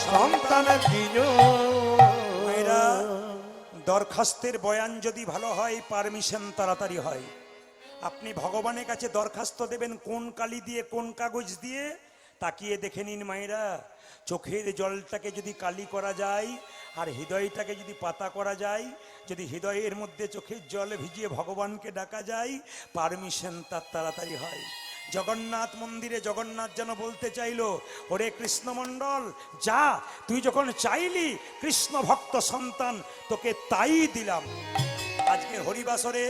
[SPEAKER 2] সন্তান দিও।
[SPEAKER 1] মেয়েরা, দরখাস্তের বয়ান যদি ভালো হয়, পারমিশন তাড়াতাড়ি হয়। আপনি ভগবানের কাছে দরখাস্ত দেবেন কোন কালি দিয়ে, কোন কাগজ দিয়ে, তাকিয়ে দেখে নিন মায়েরা। চোখের জলটাকে যদি কালি করা যায় আর হৃদয়টাকে যদি পাতা করা যায়, যদি হৃদয়ের মধ্যে চোখের জল ভিজিয়ে ভগবানকে ডাকা যায়, পারমিশন তার তাড়াতাড়ি হয়। জগন্নাথ মন্দিরে জগন্নাথ যেন বলতে চাইলো, ওরে কৃষ্ণমণ্ডল, যা, তুই যখন চাইলি কৃষ্ণ ভক্ত সন্তান, তোকে তাই দিলাম। আজকে হরিবাসরে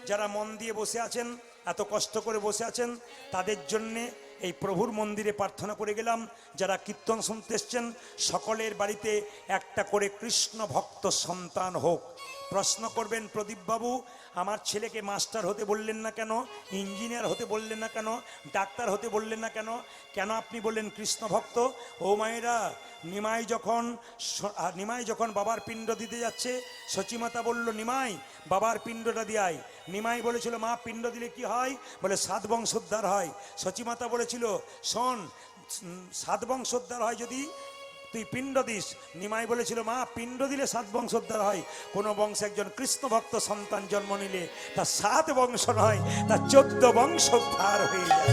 [SPEAKER 1] যারা মন দিয়ে বসে আছেন, এত কষ্ট করে বসে আছেন, তাদের জন্যে এই প্রভুর মন্দিরে প্রার্থনা করে গেলাম। যারা কীর্তন শুনতে এসছেন, সকলের বাড়িতে একটা করে কৃষ্ণ ভক্ত সন্তান হোক। প্রশ্ন করবেন, প্রদীপ বাবু, আমার ছেলেকে মাস্টার হতে বললেন না কেন, ইঞ্জিনিয়ার হতে বললেন না কেন, ডাক্তার হতে বললেন না কেন, কেন আপনি বললেন কৃষ্ণ ভক্ত? ও মায়েরা, নিমাই যখন বাবার পিণ্ড দিতে যাচ্ছে, সচিমাতা বলল, নিমাই বাবার পিণ্ডটা দিয়াই। নিমাই বলেছিল, মা পিণ্ড দিলে কি হয়? বলে 7 বংশোদ্ধার হয়। সচিমাতা বলেছিল, শোন, 7 বংশোদ্ধার হয় যদি তুই পিণ্ড দিস। নিমাই বলেছিল, মা পিণ্ড দিলে 7 বংশোদ্ধার হয়। কোনো বংশে একজন কৃষ্ণ ভক্ত সন্তান জন্ম নিলে তার 7 বংশ নয়, তার 14 বংশোদ্ধার হয়ে যায়।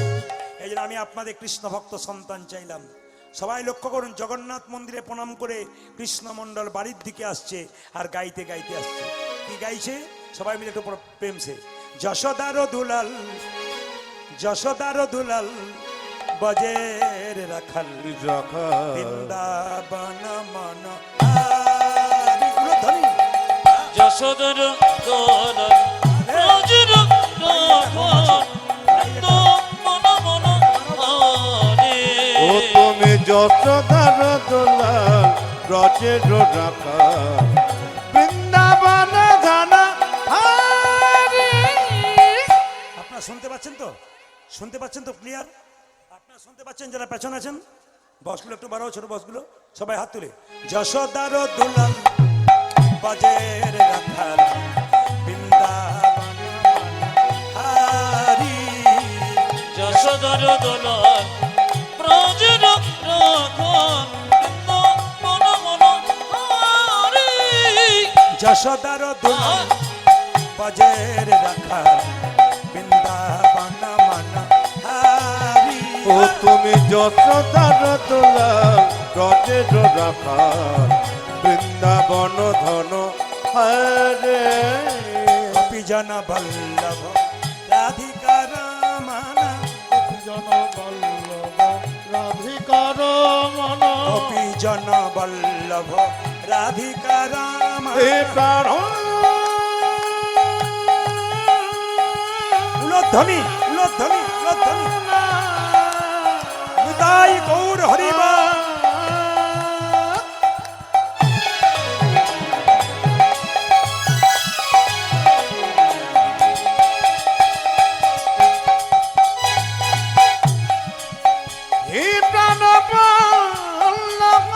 [SPEAKER 1] এই জন্য আমি আপনাদের কৃষ্ণ ভক্ত সন্তান চাইলাম। সবাই লক্ষ্য করুন, জগন্নাথ মন্দিরে প্রণাম করে কৃষ্ণমণ্ডল বাড়ির দিকে আসছে আর গাইতে গাইতে আসছে। কি গাইছে? সবাই মিলে একটু প্রেম সে। যশোদার দুলাল, যশোদার দুলাল, বজের রাখাল, বৃন্দাবন মন হারি। ধ্বনি
[SPEAKER 3] যশোদর দোলন ব্রজের রাখাল, মন মন হরে।
[SPEAKER 2] ও তুমি যশোদার দুলাল, ব্রজের রাখাল, বৃন্দাবন ধান হারি।
[SPEAKER 1] আপনারা শুনতে পাচ্ছেন তো? শুনতে পাচ্ছেন তো ক্লিয়ার? আপনারা শুনতে পাচ্ছেন যারা পেছনে আছেন? বসগুলো একটু বাড়াও, ছোট বসগুলো, সবাই হাত তুলে। যশোদার দুলাল, বজের রাখাল, বৃন্দাবন হারি।
[SPEAKER 3] যশোদর দোলন ব্রজের রাখাল, মন মন হরে।
[SPEAKER 1] যশোদার দুলাল, বজের রাখাল, বৃন্দাবন মন হারি।
[SPEAKER 2] ও তুমি যশোদার দুলাল, ব্রজের রাখাল, বৃন্দাবন ধন হরে।
[SPEAKER 1] গোপীজন বল্লভ রাধিকা রমনা,
[SPEAKER 4] জন বল্লভ রাধিকার মন,
[SPEAKER 1] গোপীজন বল্লভ রাধিকা
[SPEAKER 2] এ
[SPEAKER 1] রমনা।
[SPEAKER 2] প্রাণ
[SPEAKER 1] উলধ্বনি, উলধ্বনি, উলধ্বনি। নিতাই গৌর হরিবা।
[SPEAKER 2] হে প্রাণ বল্লভ,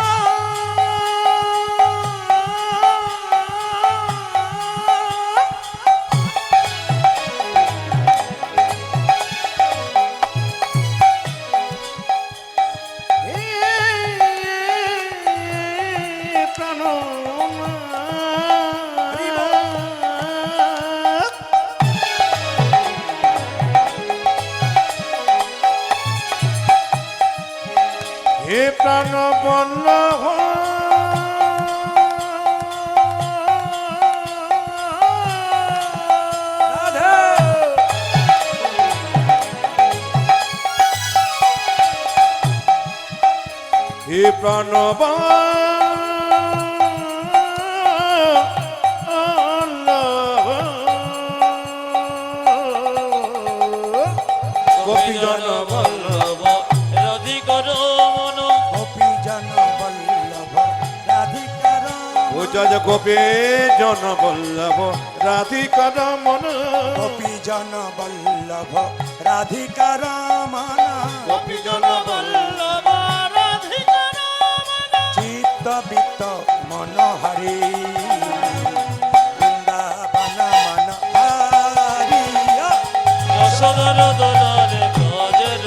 [SPEAKER 2] হে প্রাণ হে প্রাণ বল্লভ,
[SPEAKER 1] রাধে।
[SPEAKER 2] হে প্রাণ গোপীজন
[SPEAKER 3] বল্লভ রাধিকার মন,
[SPEAKER 1] গোপীজন বল্লভ রাধিকা রমনা।
[SPEAKER 2] ও জয় গোপী জন বল্লভ রাধিকার মন,
[SPEAKER 1] গোপীজন বল্লভ রাধিকা রমনা।
[SPEAKER 2] গোপীজন
[SPEAKER 3] বল্লভ রাধিকার মন।
[SPEAKER 1] চিত্ত বিত্ত মনোহরি, বৃন্দাবন মন হারি।
[SPEAKER 3] যশোদর দোলন ব্রজের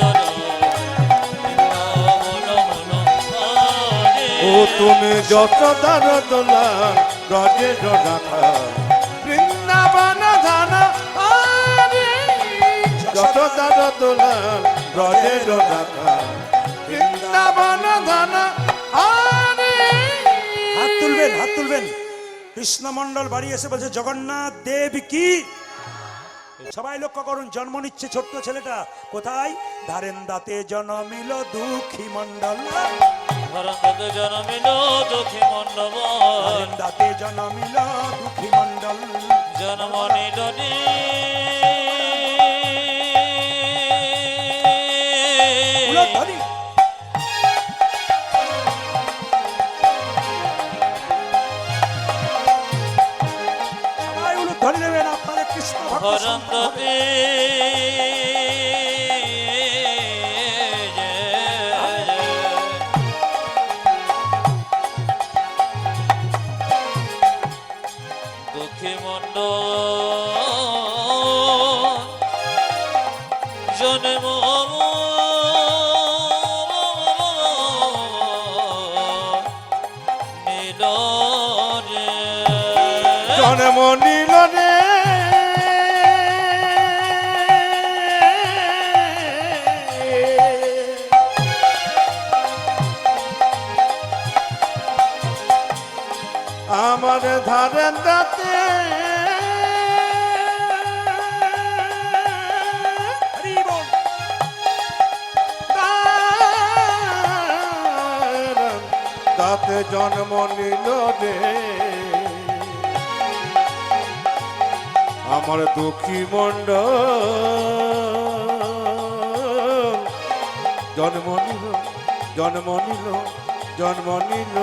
[SPEAKER 3] বৃন্দাবন মন হরে।
[SPEAKER 2] ও তুমি যশোদার দোলাল, ব্রজের রাখাল, বৃন্দাবন ধান হারি। যশোদার দোলাল, ব্রজের রাখাল, বৃন্দাবন ধান হারি।
[SPEAKER 1] হাত তুলবেন, হাত তুলবেন। কৃষ্ণমণ্ডল বাড়ি এসে বলছে জগন্নাথ দেব কি। সবাই লক্ষ্য করুন, জন্ম নিচ্ছে ছোট্ট ছেলেটা কোথায়? ধারেন্দাতে জন্মিল দুঃখী মণ্ডল,
[SPEAKER 3] ধরতে জন্মিল দুঃখী মণ্ডপ,
[SPEAKER 1] ধারেন্দাতে জন্মিল দুঃখী মণ্ডল।
[SPEAKER 3] জন্ম নিল রে।
[SPEAKER 1] উলধ্বনি। সবাই উলধ্বনি নেবেন আপনারা কৃষ্ণ ভক্ত সন্তান হবে।
[SPEAKER 3] ধরতে দুঃখী মন্ড জন্ম নিল রে।
[SPEAKER 2] জন্ম নিল রে। ধারে ধারে দাঁতে
[SPEAKER 1] হরি বল।
[SPEAKER 2] দাঁতে জন্ম নিল রে আমার দুঃখী মণ্ডল জন্ম নিল জন্ম নিল জন্ম নিল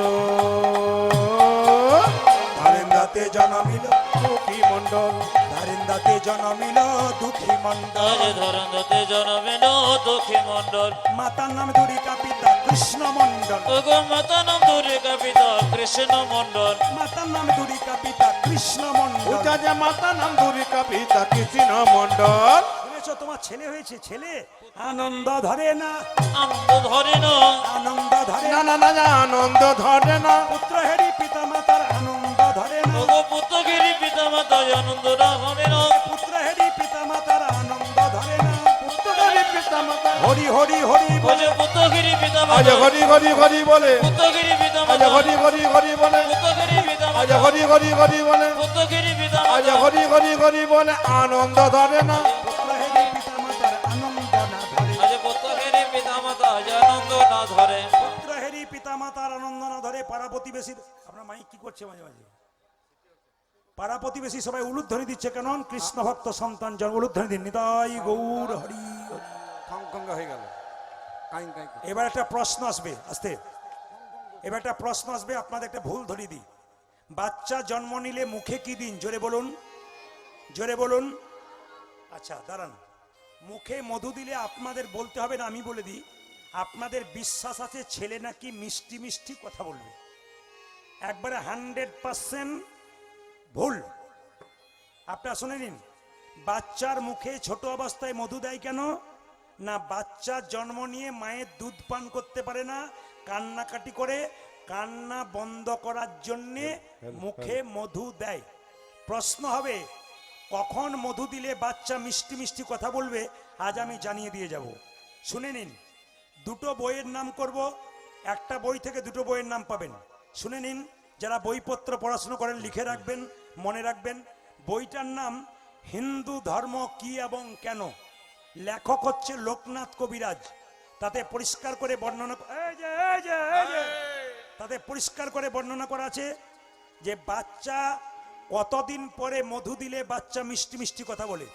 [SPEAKER 1] ধারেন্দাতে জনমিল
[SPEAKER 2] দুঃখী মণ্ডল
[SPEAKER 1] ধারেন্দাতে জনমিল দুঃখী মণ্ডল।
[SPEAKER 3] আজ ধরন্দতে জনমেন দুঃখী মণ্ডল।
[SPEAKER 1] মাতার নাম দুরিকা পিতা কৃষ্ণ মণ্ডল।
[SPEAKER 3] ওগো মাতা নাম দুর্গা পিতা কৃষ্ণ মণ্ডল।
[SPEAKER 1] মাতার নাম দুরিকা পিতা কৃষ্ণ মণ্ডল।
[SPEAKER 2] পূজা যে মাতা নাম দুরিকা পিতা কৃষ্ণ মণ্ডল
[SPEAKER 1] শুনেছো তোমার ছেলে হয়েছে, ছেলে আনন্দ ধরে না,
[SPEAKER 3] আনন্দ ধরে না,
[SPEAKER 1] আনন্দ ধরে
[SPEAKER 2] না
[SPEAKER 1] না।
[SPEAKER 2] না না আনন্দ ধরে না
[SPEAKER 1] পুত্র হেরি পিতা মাতার আনন্দ ধরে না।
[SPEAKER 3] ওগো পুত্রগিরি পিতা মাতা আনন্দ না ধরে না।
[SPEAKER 1] পুত্র হেরি পিতা মাতার আনন্দ ধরে না।
[SPEAKER 2] পুত্রগিরি পিতা মাতা
[SPEAKER 1] হরি হরি হরি
[SPEAKER 3] ওই
[SPEAKER 1] বলে
[SPEAKER 3] যে পুত্রগিরি পিতা
[SPEAKER 2] আজ
[SPEAKER 3] মাতা,
[SPEAKER 2] হরি হরি হরি বলে
[SPEAKER 3] পুত্রগিরি পিতা
[SPEAKER 2] আজ
[SPEAKER 3] মাতা,
[SPEAKER 2] হরি হরি হরি বলে
[SPEAKER 3] পুত্রগিরি পিতা
[SPEAKER 2] আজ
[SPEAKER 3] মাতা,
[SPEAKER 2] হরি হরি হরি বলে
[SPEAKER 3] পুত্রগিরি পিতা
[SPEAKER 2] আজ
[SPEAKER 3] মাতা।
[SPEAKER 2] হরি হরি হরি বলে আনন্দ ধরে না
[SPEAKER 1] পুত্র হেরি পিতা মাতার আনন্দ না ধরে।
[SPEAKER 3] আজ পুত্রগিরি পিতা মাতা আনন্দ না ধরে।
[SPEAKER 1] পুত্র হেরি পিতা মাতার আনন্দ না ধরে। পাড়া প্রতিবেশী, আপনার মাইক কি করছে মাঝে মাঝে? পাড়া প্রতিবেশী সবাই উলুধ্বনি দিচ্ছে কেন? কৃষ্ণ ভক্ত সন্তান জন উলুধ্বনি দিন। নিতাই গৌর হরি হরি।
[SPEAKER 2] খঙ্গা হয়ে গেল
[SPEAKER 1] এবার একটা প্রশ্ন আসবে, আস্তে। এবার একটা প্রশ্ন আসবে, আপনাদের একটা ভুল ধরিয়ে দিই। বাচ্চা জন্ম নিলে মুখে কি দিন? জোরে বলুন, জোরে বলুন। আচ্ছা দাঁড়ান, মুখে মধু দিলে আপনাদের বলতে হবে না, আমি বলে দিই। আপনাদের বিশ্বাস আছে ছেলে নাকি মিষ্টি মিষ্টি কথা বলবে। একবারে 100% ভুল। আপনারা শুনে নিন, বাচ্চার মুখে ছোট অবস্থায় মধু দেয় কেন না? বাচ্চা জন্ম নিয়ে মায়ের দুধ পান করতে পারে না, কান্নাকাটি করে, কান্না বন্ধ করার জন্যে মুখে মধু দেয়। প্রশ্ন হবে কখন মধু দিলে বাচ্চা মিষ্টি মিষ্টি কথা বলবে, আজ আমি জানিয়ে দিয়ে যাব। শুনে নিন, দুটো বইয়ের নাম করব, একটা বই থেকে দুটো বইয়ের নাম পাবেন। শুনে নিন, যারা বইপত্র পড়াশোনা করেন লিখে রাখবেন, মনে রাখবেন। বইটার নাম হিন্দু ধর্ম কি এবং কেন। লেখক হচ্ছে লোকনাথ কবিরাজ। তাতে পরিষ্কার করে বর্ণনা, তাতে পরিষ্কার করে বর্ণনা করা আছে যে বাচ্চা কতদিন পরে মধু দিলে বাচ্চা মিষ্টি মিষ্টি কথা বলে।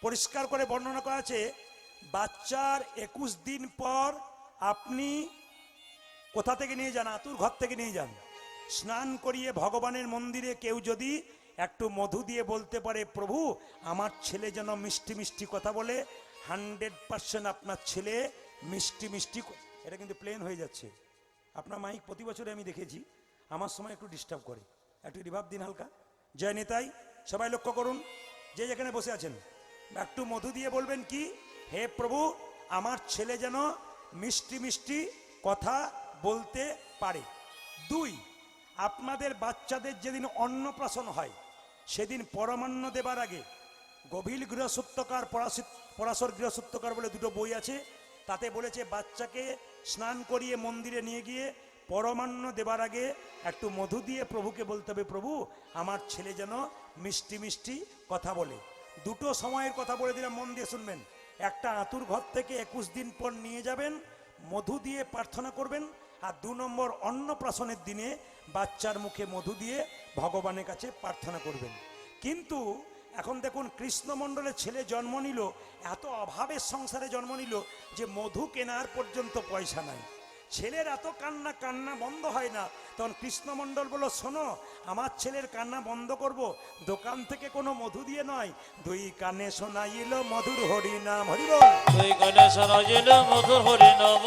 [SPEAKER 1] পরিষ্কার করে বর্ণনা করা আছে, বাচ্চার 21 দিন পর আপনি কোথা থেকে নিয়ে যান? আতুর ঘর থেকে নিয়ে যান। স্নান করিয়ে ভগবানের মন্দিরে কেউ যদি একটু মধু দিয়ে বলতে পারে, প্রভু আমার ছেলে যেন মিষ্টি মিষ্টি কথা বলে, 100% আপনার ছেলে মিষ্টি মিষ্টি। এটা কিন্তু প্লেন হয়ে যাচ্ছে। আপনার মাইক প্রতি বছরে আমি দেখেছি আমার সময় একটু ডিস্টার্ব করে। একটু রিভাব দিন হালকা। জয় নিতাই। সবাই লক্ষ্য করুন, যে যেখানে বসে আছেন একটু মধু দিয়ে বলবেন কি, হে প্রভু আমার ছেলে যেন মিষ্টি মিষ্টি কথা বলতে পারে। 2, আপনাদের বাচ্চাদের যেদিন অন্নপ্রাশন হয় সেদিন পরমান্ন দেবার আগে গভীর গৃহসূত্রকার, পরাশর গৃহসূত্রকার বলে দুটো বই আছে, তাতে বলেছে বাচ্চাকে স্নান করিয়ে মন্দিরে নিয়ে গিয়ে পরমান্ন দেবার আগে একটু মধু দিয়ে প্রভুকে বলতে হবে, প্রভু আমার ছেলে যেন মিষ্টি মিষ্টি কথা বলে। দুটো সময়ের কথা বলে দিলাম, মন দিয়ে শুনবেন। একটা আতুর ঘর থেকে 21 দিন পর নিয়ে যাবেন, মধু দিয়ে প্রার্থনা করবেন। আর 2 নম্বর অন্নপ্রাশনের দিনে বাচ্চার মুখে মধু দিয়ে ভগবানের কাছে প্রার্থনা করবেন। কিন্তু এখন দেখুন, কৃষ্ণমণ্ডলের ছেলে জন্ম নিল, এত অভাবের সংসারে জন্ম নিল যে মধু কেনার পর্যন্ত পয়সা নাই। ছেলের এত কান্না, কান্না বন্ধ হয় না। তখন কৃষ্ণমণ্ডল বলল, শোনো আমার ছেলের কান্না বন্ধ করব, দোকান থেকে কোনো মধু দিয়ে নয়, 2 কানে শোনাইল মধুর হরি নাম। হরি বল।
[SPEAKER 3] 2 কানে শোনাইল মধুর হরি নাম।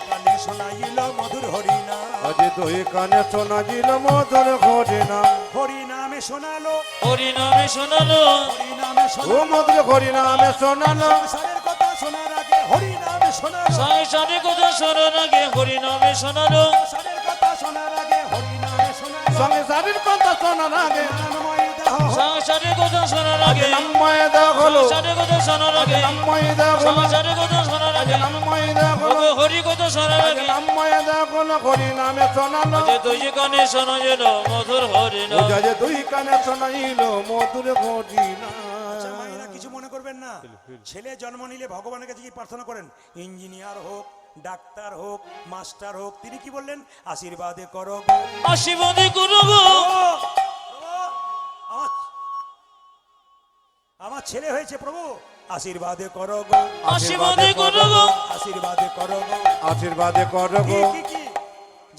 [SPEAKER 1] কানে শোনাইল মধুর হরি নাম।
[SPEAKER 2] আজ 2 কানে শোনাইল মধুর হরি নাম।
[SPEAKER 1] হরি নামে শোনালো,
[SPEAKER 3] হরি নামে শোনালো,
[SPEAKER 1] হরি নামে
[SPEAKER 2] ও
[SPEAKER 1] শোনালো।
[SPEAKER 2] মধুর হরি নামে শোনালো
[SPEAKER 1] সংসারের কথা শোনার আগে হরি নামে শোনালো।
[SPEAKER 3] সংসারের কথা শোনার আগে হরি নামে শোনালো,
[SPEAKER 1] সংসারের কথা শোনার আগে হরি নামে শোনালো।
[SPEAKER 2] সংসারের কথা শোনার আগে
[SPEAKER 1] নামময় দেহ,
[SPEAKER 3] সংসারের সংসারের কথা শোনার
[SPEAKER 2] আগে
[SPEAKER 3] আগে
[SPEAKER 2] নাম্মায় দেওয়া হলো
[SPEAKER 3] সংসারের কথা শোনার
[SPEAKER 2] আগে
[SPEAKER 3] আগে
[SPEAKER 2] নাম্মায় দেওয়া হলো
[SPEAKER 3] সংসারের কথা শোনার
[SPEAKER 2] আগে
[SPEAKER 3] আগে
[SPEAKER 2] নাম্মায় দেওয়া হলো
[SPEAKER 3] ওগো হরি কথা শোনার
[SPEAKER 2] আগে
[SPEAKER 3] আগে
[SPEAKER 2] নাম্মায় দেওয়া হলো হরি নামে শোনালো
[SPEAKER 3] যে তুই কানে শোনা যেন মধুর হরি না
[SPEAKER 2] বোঝা যে দুই কানে শোনাইলো মধুর হরি না
[SPEAKER 1] আচ্ছা মায়েরা কিছু মনে করবেন না, ছেলে জন্ম নিলে ভগবানের কাছে কি প্রার্থনা করেন? ইঞ্জিনিয়ার হোক, ডাক্তার হোক, মাস্টার হোক, তিনি কি বললেন? আশীর্বাদে করো গো।
[SPEAKER 3] আশীর্বাদে করো গো
[SPEAKER 1] আমার আমার ছেলে হয়েছে প্রভু, আশীর্বাদে করো গো,
[SPEAKER 3] আশীর্বাদে করো গো
[SPEAKER 1] আশীর্বাদে করো গো।
[SPEAKER 2] আশীর্বাদে করো
[SPEAKER 1] কি
[SPEAKER 2] গো
[SPEAKER 1] কি কি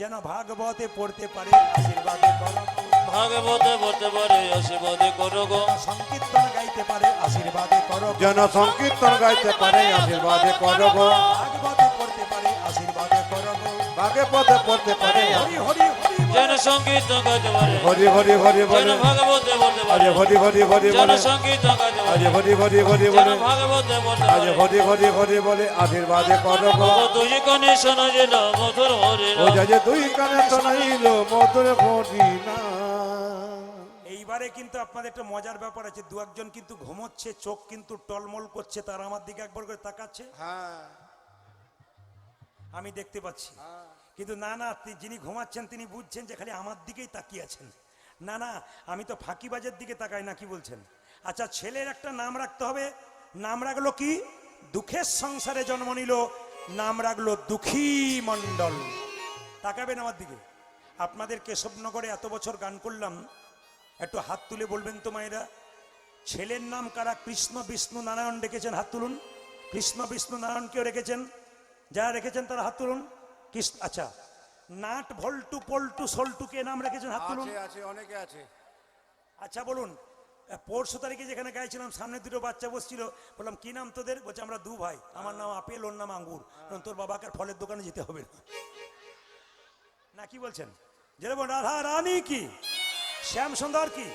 [SPEAKER 1] যেন ভাগবতে পড়তে পারে, আশীর্বাদে করো গো।
[SPEAKER 3] ভাগবতে বলতে পারে আশীর্বাদে করো গো
[SPEAKER 1] সংকীর্তন গাইতে পারে, আশীর্বাদে করো গো।
[SPEAKER 2] যেন সংকীর্তন গাইতে পারে আশীর্বাদে করো গো
[SPEAKER 1] ভাগবতে পড়তে পারে, আশীর্বাদে করো গো।
[SPEAKER 2] ভাগে পথে পড়তে পারে
[SPEAKER 1] হরি হরি হরি
[SPEAKER 3] যেন সংকীর্তন গাইতে পারে
[SPEAKER 2] হরি হরি হরি
[SPEAKER 3] যেন
[SPEAKER 2] বলে
[SPEAKER 3] ভাগবতে বলতে পারে
[SPEAKER 2] আজ হরি হরি হরি
[SPEAKER 3] যেন
[SPEAKER 2] বলে
[SPEAKER 3] সংকীর্তন গাইতে
[SPEAKER 2] আজ
[SPEAKER 3] পারে
[SPEAKER 2] হরি হরি হরি
[SPEAKER 3] যেন
[SPEAKER 2] বলে
[SPEAKER 3] ভাগবতে বলতে
[SPEAKER 2] আজ
[SPEAKER 3] পারে
[SPEAKER 2] হরি হরি হরি বলে আশীর্বাদে করো গো
[SPEAKER 3] ওগো তুই কানে শোনা যেন মধুর হরি না
[SPEAKER 2] বোঝা যে দুই কানে শোনাইলো মধুর হরি না
[SPEAKER 1] এইবারে কিন্তু আপনাদের একটা মজার ব্যাপার আছে, দু একজন কিন্তু ঘুমোচ্ছে, চোখ কিন্তু টলমল করছে, তারা আমার দিকে একবার করে তাকাচ্ছে, আমি দেখতে পাচ্ছি। কিন্তু না না, যিনি ঘুমাচ্ছেন তিনি বুঝছেন যে খালি আমার দিকেই তাকিয়ে আছেন। না না, আমি তো ফাঁকিবাজের দিকে তাকাই না, কি বলছেন? আচ্ছা, ছেলের একটা নাম রাখতে হবে, নাম রাখলো কি? দুঃখের সংসারে জন্ম নিল, নাম রাখলো দুঃখী মণ্ডল। তাকাবেন আমার দিকে। আপনাদের কেশবনগরে এত বছর গান করলাম, একটু হাত তুলে বলবেন তো মায়েরা, ছেলের নাম কারা কৃষ্ণ বিষ্ণু নারায়ণ রেখেছেন? হাত তুলুন। কৃষ্ণ বিষ্ণু নারায়ণ কেউ রেখেছেন? যারা রেখেছেন তারা হাত তুলুন। কৃষ্ণ, আচ্ছা, নাট ভল্টু পল্টু সল্টু কে নাম রেখেছেন? হাত তুলুন।
[SPEAKER 2] আছে অনেকে আছে
[SPEAKER 1] আচ্ছা বলুন, পরশু তারিখে যেখানে গাইছিলাম সামনে দুটো বাচ্চা বসছিল, বললাম কি নাম তোদের? বলছে আমরা দু ভাই, আমার নাম আপেল, ওর নাম আঙ্গুর। বললাম, তোর বাবাকে আর ফলের দোকানে যেতে হবে না। না কি বলছেন? যেরকম রাধা রানী কি, শ্যাম সুন্দর কি।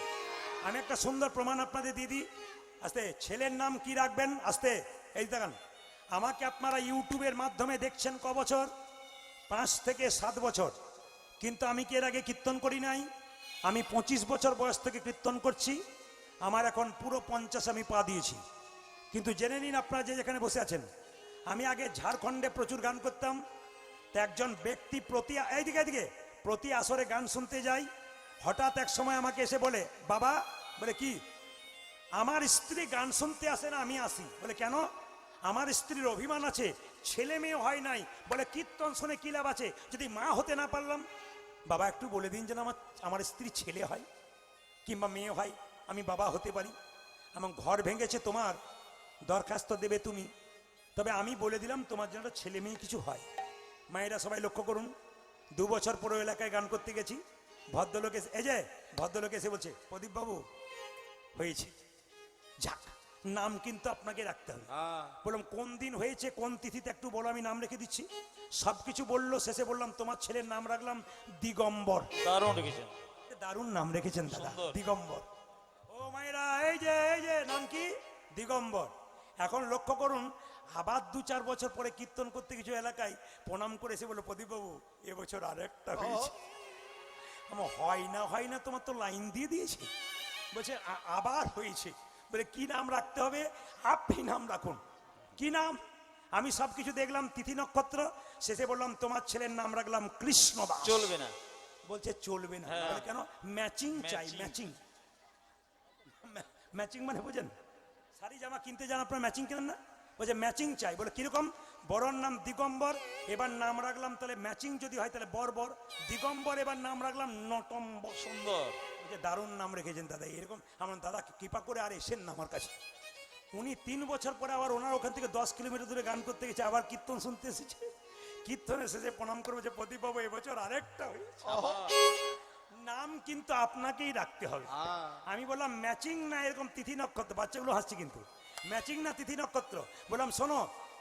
[SPEAKER 1] আমি একটা সুন্দর প্রমাণ আপনাদের দিয়ে দিই। আস্তে, ছেলের নাম কি রাখবেন? আস্তে, এই দেখেন, আমাকে আপনারা ইউটিউবের মাধ্যমে দেখছেন ক বছর? 5 থেকে 7 বছর। কিন্তু আমি কি এর আগে কীর্তন করি নাই? আমি 25 বছর বয়স থেকে কীর্তন করছি, আমার এখন পুরো 50 আমি পা দিয়েছি। কিন্তু জেনে নিন আপনারা যে যেখানে বসে আছেন, আমি আগে ঝাড়খণ্ডে প্রচুর গান করতাম। তো একজন ব্যক্তি এইদিকে প্রতি আসরে গান শুনতে যাই, হঠাৎ এক সময় আমাকে এসে বলে, বাবা, বলে কি? আমার স্ত্রী গান শুনতে আসে না, আমি আসি। বলে কেন? আমার স্ত্রীর অভিমান আছে, ছেলে মেয়ে হয় নাই, বলে কীর্তন শুনে কি লাভ আছে যদি মা হতে না পারলাম? বাবা একটু বলে দিন যেন আমার স্ত্রী ছেলে হয় কিংবা মেয়ে হয়, আমি বাবা হতে পারি। আমার ঘর ভেঙেছে, তোমার দরখাস্ত দেবে তুমি, তবে আমি বলে দিলাম তোমার জন্য ছেলে মেয়ে কিছু হয়। মায়েরা সবাই লক্ষ্য করুন, 2 বছর পরে এলাকায় গান করতে গেছি, ভদ্রলোক এসে বলছে, প্রদীপ বাবু হয়েছে। যাক, নাম কিন্তু আপনাকে রাখতে হবে। বললাম কোন দিন হয়েছে, কোন তিথিতে একটু বলো, আমি নাম রেখে দিচ্ছি। সবকিছু বললো, শেষে বললাম তোমার ছেলের নাম রাখলাম দিগম্বর।
[SPEAKER 3] দারুণ রেখেছেন,
[SPEAKER 1] দারুণ নাম রেখেছেন দাদা,
[SPEAKER 3] সুন্দর।
[SPEAKER 1] দিগম্বর। ও মায়েরা, এই যে নাম কি? দিগম্বর। এখন লক্ষ্য করুন, আবার 2-4 বছর পরে কীর্তন করতে কিছু এলাকায় প্রণাম করে এসে বলে, প্রদীপ বাবু এবছর আরেকটা হয়েছে। আমার হয় না, তোমার তো লাইন দিয়ে দিয়েছে। বলছে আবার হয়েছে। বলে কি নাম রাখতে হবে? আপনি নাম রাখুন। কি নাম? আমি সবকিছু দেখলাম, তিথি নক্ষত্র, শেষে বললাম তোমার ছেলের নাম রাখলাম কৃষ্ণদাস।
[SPEAKER 3] চলবে না।
[SPEAKER 1] বলছে চলবে না।
[SPEAKER 3] হ্যাঁ।
[SPEAKER 1] বলে কেন? ম্যাচিং চাই,
[SPEAKER 3] ম্যাচিং।
[SPEAKER 1] ম্যাচিং মানে বোঝেন, শাড়ি জামা কিনতে যান আপনার, ম্যাচিং কেনেন না? বলছে ম্যাচিং চাই। বলে কিরকম? বড়র নাম দিগম্বর, এবার নাম রাখলাম তাহলে ম্যাচিং যদি হয় তাহলে বর্বর। দিগম্বর, এবার নাম রাখলাম নটম্বর।
[SPEAKER 3] সুন্দর।
[SPEAKER 1] দারুণ নাম রেখেছেন দাদা। এরকম আমার দাদা কৃপা করে আর এসেন না আমার কাছে। উনি 3 বছর পরে আবার ওনার ওখান থেকে 10 কিলোমিটার দূরে গান করতে গেছে, আবার কীর্তন শুনতে এসেছে। কীর্তনের শেষে প্রণাম করবে যে, প্রদীপ বাবু এবছর আরেকটা হয়েছে। নাম কিন্তু আপনাকেই রাখতে হবে। আমি বললাম ম্যাচিং না এরকম তিথি নক্ষত্র। বাচ্চাগুলো হাসছে কিন্তু, ম্যাচিং না তিথি নক্ষত্র। বললাম শোনো,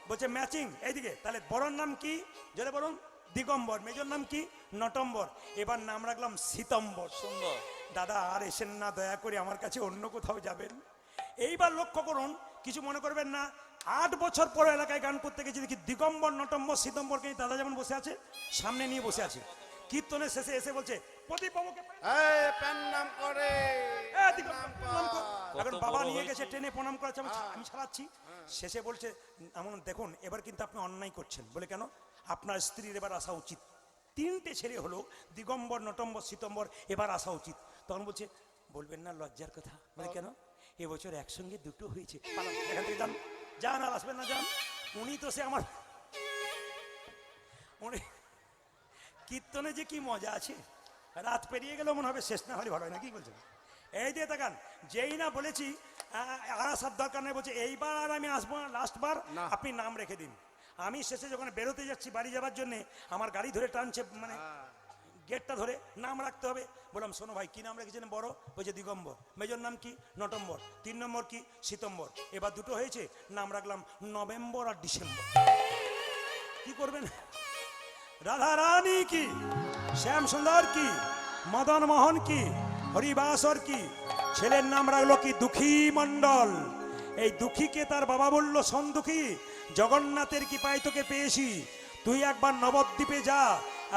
[SPEAKER 1] বলছে ম্যাচিং। এইদিকে তাহলে বড়র নাম কি? জোরে বলুন। দিগম্বর। মেজর নাম কি? নটম্বর। এবার নাম রাখলাম শীতম্বর।
[SPEAKER 3] সুন্দর।
[SPEAKER 1] দাদা আর এসেন না, দয়া করে আমার কাছে অন্য কোথাও যাবেন। এইবার লক্ষ্য করুন, কিছু মনে করবেন না, 8 বছর পরে এলাকায় গান করতে গেছি, দেখি দিগম্বর, নটম্বর, শীতম্বরকে দাদা যেমন বসে আছে সামনে নিয়ে বসে আছে। কীর্তনের শেষে এসে বলছে, প্রদীপ বাবুকে
[SPEAKER 2] নাম করে
[SPEAKER 1] দিগম্বর, নিয়ে গেছে ট্রেনে প্রণাম করেছে, আমি ছাড়াচ্ছি। শেষে বলছে এমন দেখুন এবার কিন্তু আপনি অন্যায় করছেন। বলে কেন? আপনার স্ত্রীর এবার আসা উচিত, 3টে ছেলে হলো, দিগম্বর, নটম্বর, শ্বেতম্বর, এবার আসা উচিত। তখন বলছে বলবেন না লজ্জার কথা। বলে কেন? এবছর একসঙ্গে দুটো হয়েছে। পালান, এখান থেকে যান, যান, আর আসবেন না, যান। উনি তো সে আমার উনি কীর্তনে যে কি মজা আছে, রাত পেরিয়ে গেলেও মনে হবে শেষ না হলে ভালো হয় না। কি বলছেন? এই দিয়ে তাকান, যেই না বলেছি আর আসার দরকার নেই, বলছে এইবার আর আমি আসবো না, লাস্ট বার, আপনি নাম রেখে দিন। আমি শেষে যখন বেরোতে যাচ্ছি বাড়ি যাবার জন্য, আমার গাড়ি ধরে টানছে, মানে গেটটা ধরে, নাম রাখতে হবে। বললাম শোনো ভাই, কি নাম রেখেছেন? বড় বলছে দিগম্বর, মেজর নাম কি? নটম্বর, 3 নম্বর কি? শ্বেতম্বর। এবার দুটো হয়েছে, নাম রাখলাম নভেম্বর আর ডিসেম্বর। কি করবেন? রাধা রানী কি, শ্যাম সুন্দর কি, মদন মোহন কি, হরিবাসর কি। ছেলের নাম রাখলো কি? দুঃখী মণ্ডল। এই দুঃখীকে তার বাবা বলল, শোন দুঃখী, জগন্নাথের কৃপায় তোকে পেয়েছি, তুই একবার নবদ্বীপে যা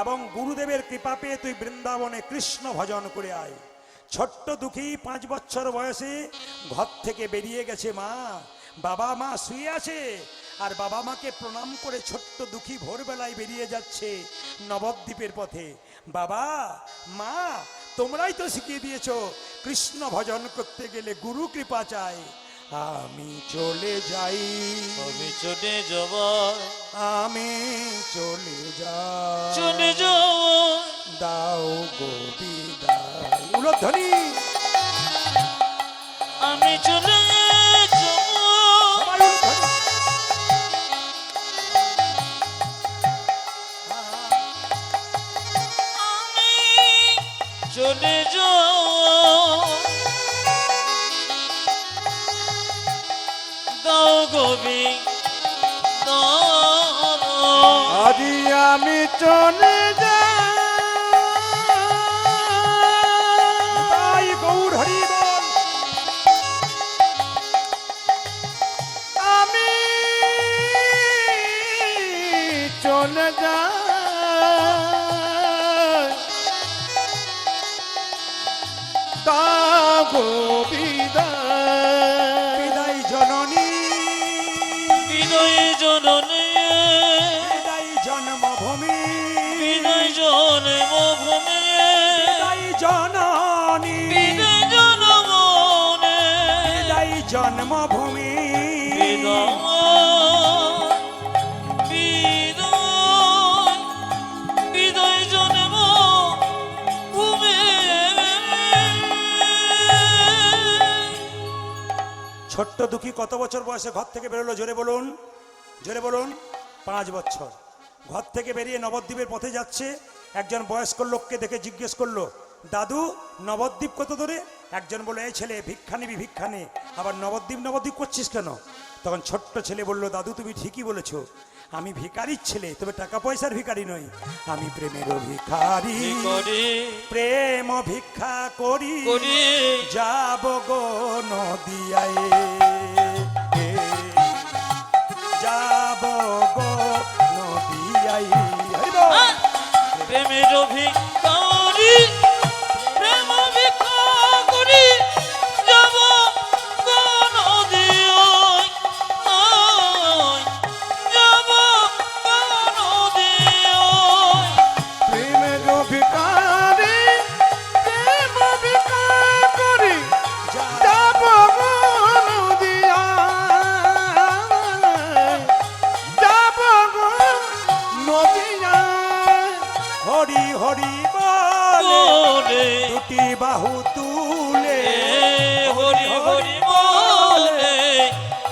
[SPEAKER 1] এবং গুরুদেবের কৃপা পেয়ে তুই বৃন্দাবনে কৃষ্ণ ভজন করে আয়। ছোট্ট দুঃখী 5 বছর বয়সে ঘর থেকে বেরিয়ে গেছে। মা, বাবা মা শুয়ে আছে, আর বাবা মাকে প্রণাম করে ছোট্ট দুঃখী ভোরবেলায় বেরিয়ে যাচ্ছে নবদ্বীপের পথে। বাবা মা, তোমরাই তো শিখিয়ে দিয়েছো কৃষ্ণ ভজন করতে গেলে গুরু কৃপা চাই। আমি চলে যাই,
[SPEAKER 3] আমি চলে যাব,
[SPEAKER 1] আমি চলে যাই,
[SPEAKER 3] চলে যাব,
[SPEAKER 1] দাও গো বিদায়। উলধ্বনি।
[SPEAKER 3] আমি চলে যাব,
[SPEAKER 1] সবাই উলধ্বনি।
[SPEAKER 3] আমি চলে যাব, দাও গোবি
[SPEAKER 2] আজি আমি চলে যাই,
[SPEAKER 1] গৌর হরি বল।
[SPEAKER 2] আমি চলে যাই, তা গো বিদায়।
[SPEAKER 1] বিদায় জননী,
[SPEAKER 3] বিদায় জননী,
[SPEAKER 1] বিদায় জন্মভূমি,
[SPEAKER 3] বিদায় জন্মভূমি,
[SPEAKER 1] বিদায় জননী,
[SPEAKER 3] বিদায় জনমনে,
[SPEAKER 1] বিদায় জন্মভূমি,
[SPEAKER 3] বিদায়, বিদায়, বিদায় জন্মভূমি।
[SPEAKER 1] ছোট্ট দুঃখী কত বছর বয়সে ঘর থেকে বেরোলো? জোরে বলুন, জোরে বলুন। 5 বছর। ঘর থেকে বেরিয়ে নবদ্বীপের পথে যাচ্ছে। একজন বয়স্ক লোককে দেখে জিজ্ঞেস করলো, দাদু নবদ্বীপ কত দূরে? একজন বলল, এই ছেলে ভিক্ষা নিবি, ভিক্ষা নে, আবার নবদ্বীপ নবদ্বীপ করছিস কেন? তখন ছোট্ট ছেলে বলল, দাদু তুমি ঠিকই বলেছো, আমি ভিখারির ছেলে, তবে টাকা পয়সার ভিখারি নই, আমি প্রেমেরও ভিখারি,
[SPEAKER 3] করি
[SPEAKER 1] প্রেম ভিক্ষা করি,
[SPEAKER 3] করি
[SPEAKER 1] যাব গো নদিয়ায়, যাব গো নদিয়ায়। হরি বল।
[SPEAKER 3] প্রেমের ভিক্ষারি, প্রেম ভিক্ষা করি, যাব নদিয়ায়, যাব নদিয়ায়।
[SPEAKER 2] প্রেমের ভিখারি, প্রেম ভিক্ষা করি, যাব গো নদিয়ায়, যাব গো নদিয়ায়।
[SPEAKER 1] হরি হরি বলে
[SPEAKER 3] বলে
[SPEAKER 1] দুটি বাহু তুলে,
[SPEAKER 3] হরি হরি বলে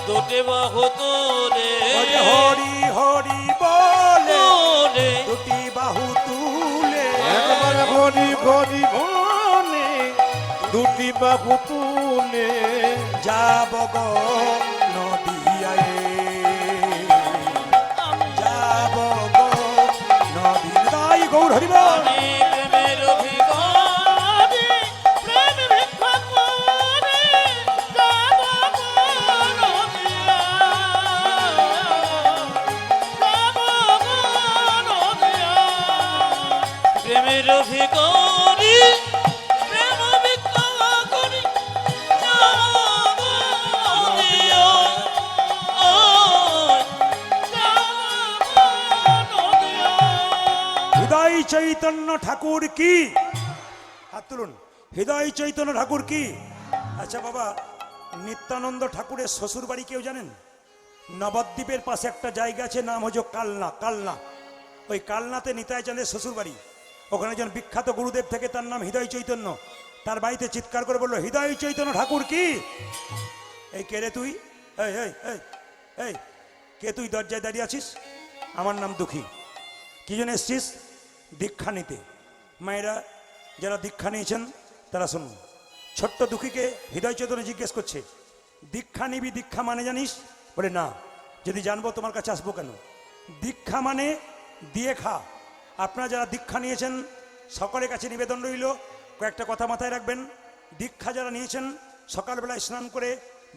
[SPEAKER 3] দুটি বাহু তোলে,
[SPEAKER 1] ওরে হরি হরি বলে
[SPEAKER 3] বলে
[SPEAKER 1] দুটি বাহু তুলে,
[SPEAKER 2] একবার হরি হরি বলে দুটি বাহু তুলে,
[SPEAKER 1] যাব গো নদিয়ায়, যাব গো নদিয়ায়। তাই গৌর হরি বল।
[SPEAKER 3] আমি প্রেমের ভিখারি, প্রেম ভিক্ষা করি, যাব নদিয়ায়, যাব নদিয়ায়। প্রেমের ভিখারি, প্রেম ভিক্ষা করি, যাব
[SPEAKER 1] চৈতন্য ঠাকুর কি? হাত তুলুন। হৃদয় চৈতন্য ঠাকুর কি? আচ্ছা বাবা, নিত্যানন্দ ঠাকুরের শ্বশুর বাড়ি কেউ জানেন? নবদ্বীপের পাশে একটা জায়গা আছে, নাম হচ্ছে কালনা। কালনা, ওই কালনাতে নিতাই চাঁদের শ্বশুর বাড়ি। ওখানে একজন বিখ্যাত গুরুদেব থেকে, তার নাম হৃদয় চৈতন্য। তার বাড়িতে চিৎকার করে বললো, হৃদয় চৈতন্য ঠাকুর কি? এই কে রে তুই? এই এই এই এই কে তুই দরজায় দাঁড়িয়ে আছিস? আমার নাম দুঃখী। কি জন্য এসছিস? দীক্ষা নিতে। মায়েরা যারা দীক্ষা নিয়েছেন তারা শুনুন। ছোট্ট দুঃখীকে হৃদয় চৈতন্য জিজ্ঞেস করছে, দীক্ষা নিবি, দীক্ষা মানে জানিস? বলে না। যদি জানবো তোমার কাছে আসবো কেন? দীক্ষা মানে দিয়ে খা। আপনারা যারা দীক্ষা নিয়েছেন সকলের কাছে নিবেদন রইল, কয়েকটা কথা মাথায় রাখবেন। দীক্ষা যারা নিয়েছেন সকালবেলায় স্নান করে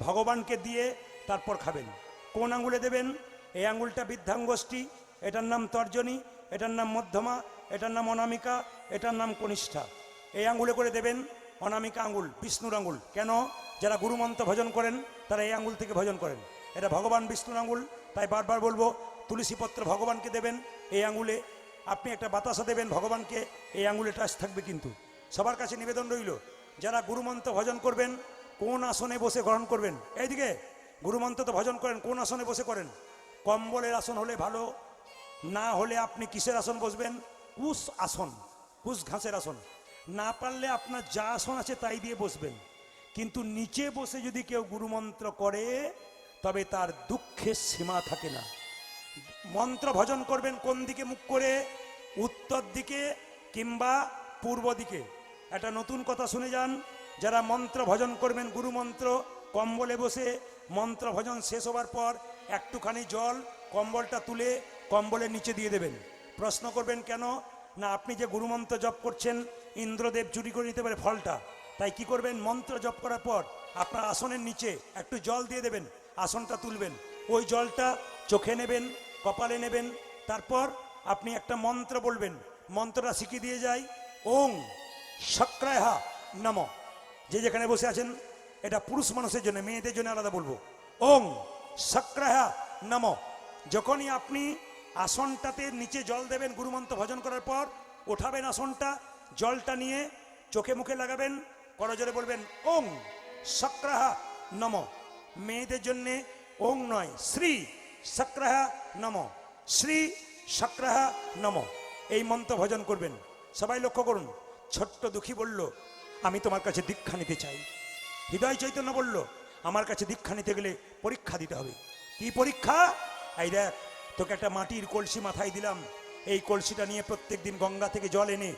[SPEAKER 1] ভগবানকে দিয়ে তারপর খাবেন। কোন আঙ্গুলে দেবেন? এই আঙ্গুলটা বৃদ্ধাঙ্গুষ্ঠী, এটার নাম তর্জনী, এটার নাম মধ্যমা, এটার নাম অনামিকা, এটার নাম কনিষ্ঠা। এই আঙ্গুলে করে দেবেন। অনামিকা আঙ্গুল বিষ্ণুর আঙ্গুল। কেন? যারা গুরুমন্ত্র ভজন করেন তারা এই আঙ্গুল থেকে ভজন করেন। এটা ভগবান বিষ্ণুর আঙ্গুল, তাই বারবার বলবো। তুলসীপত্র ভগবানকে দেবেন এই আঙ্গুলে। আপনি একটা বাতাসা দেবেন ভগবানকে, এই আঙ্গুলে টাচ থাকবে। কিন্তু সবার কাছে নিবেদন রইল, যারা গুরুমন্ত্র ভজন করবেন কোন আসনে বসে গ্রহণ করবেন? এইদিকে গুরুমন্ত্র তো ভজন করেন, কোন আসনে বসে করেন? কম্বলের আসন হলে ভালো, না হলে আপনি কিসের আসন বসবেন? কুশ আসন, কুশ ঘাসের আসন। না পারলে আপনার যা আসন আছে তাই দিয়ে বসবেন। কিন্তু নিচে বসে যদি কেউ গুরুমন্ত্র করে তবে তার দুঃখের সীমা থাকে না। মন্ত্র ভজন করবেন কোন দিকে মুখ করে? উত্তর দিকে কিংবা পূর্ব দিকে। একটা নতুন কথা শুনে যান, যারা মন্ত্র ভজন করবেন গুরুমন্ত্র, কম্বলে বসে মন্ত্র ভজন শেষ হবার পর একটুখানি জল কম্বলটা তুলে কম্বলের নিচে দিয়ে দেবেন। প্রশ্ন করবেন কেন? না, আপনি যে গুরুমন্ত্র জপ করছেন ইন্দ্রদেব চুরি করে নিতে পারে ফলটা। তাই কি করবেন? মন্ত্র জপ করার পর আপনার আসনের নিচে একটু জল দিয়ে দেবেন, আসনটা তুলবেন, ওই জলটা চোখে নেবেন, কপালে নেবেন। তারপর আপনি একটা মন্ত্র বলবেন। মন্ত্রটা শিখিয়ে দিয়ে যায়, ওং শক্রায়হা নম। যে যেখানে বসে আছেন, এটা পুরুষ মানুষের জন্য, মেয়েদের জন্য আলাদা বলবো। ওং শক্রায়হা নম। যখনই আপনি আসনটাতে নিচে জল দেবেন গুরুমন্ত্র ভজন করার পর, ওঠাবেন আসনটা, জলটা নিয়ে চোখে মুখে লাগাবেন, করজোরে বলবেন ওং শক্রাহা নম। মেয়েদের জন্যে ওং নয়, শ্রী শক্রাহা নম, শ্রী শক্রাহা নম। এই মন্ত্র ভজন করবেন। সবাই লক্ষ্য করুন। ছোট্ট দুঃখী বলল, আমি তোমার কাছে দীক্ষা নিতে চাই। হৃদয় চৈতন্য বলল, আমার কাছে দীক্ষা নিতে গেলে পরীক্ষা দিতে হবে। কি পরীক্ষা? এই দেখ, তোকে একটা মাটির কলসি মাথায় দিলাম, এই কলসিটা নিয়ে প্রত্যেক দিন গঙ্গা থেকে জল এনে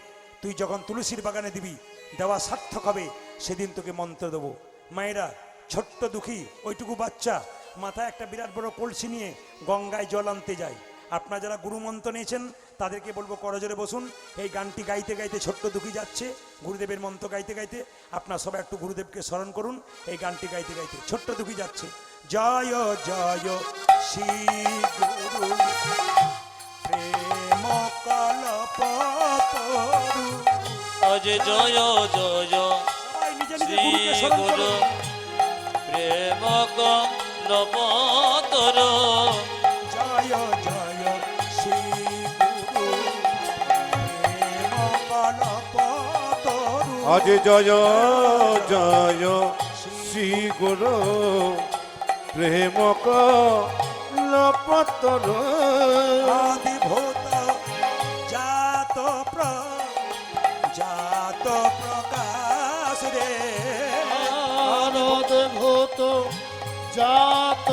[SPEAKER 1] তুই যখন তুলসীর বাগানে দিবি, দেওয়া সার্থক হবে, সেদিন তোকে মন্ত্র দেবো। মায়েরা, ছোট্ট দুঃখী ওইটুকু বাচ্চা মাথায় একটা বিরাট বড় কলসি নিয়ে গঙ্গায় জল আনতে যায়। আপনারা যারা গুরুমন্ত্র নিয়েছেন তাদেরকে বলবো করজোরে বসুন। এই গানটি গাইতে গাইতে ছোট্ট দুঃখী যাচ্ছে গুরুদেবের মন্ত্র গাইতে গাইতে। আপনারা সবাই একটু গুরুদেবকে স্মরণ করুন। এই গানটি গাইতে গাইতে ছোট্ট দুঃখী যাচ্ছে, জয় জয় শ্রী গুরু প্রেম কল্পতরু।
[SPEAKER 3] আজ জয় জয়
[SPEAKER 1] সবাই নিজে নিজে
[SPEAKER 3] শ্রী
[SPEAKER 1] গুরুকে স্মরণ
[SPEAKER 3] গুরু
[SPEAKER 1] করুন।
[SPEAKER 3] প্রেম কল্পতর।
[SPEAKER 1] জয় জয় শ্রী গুরু প্রেম কল্পতরু।
[SPEAKER 2] আজ জয় জয় শ্রী গুরু প্রেম কল্পতর।
[SPEAKER 1] আদিভূত জাত জাত প্রকাশ রে।
[SPEAKER 4] আনন্দভূত জাত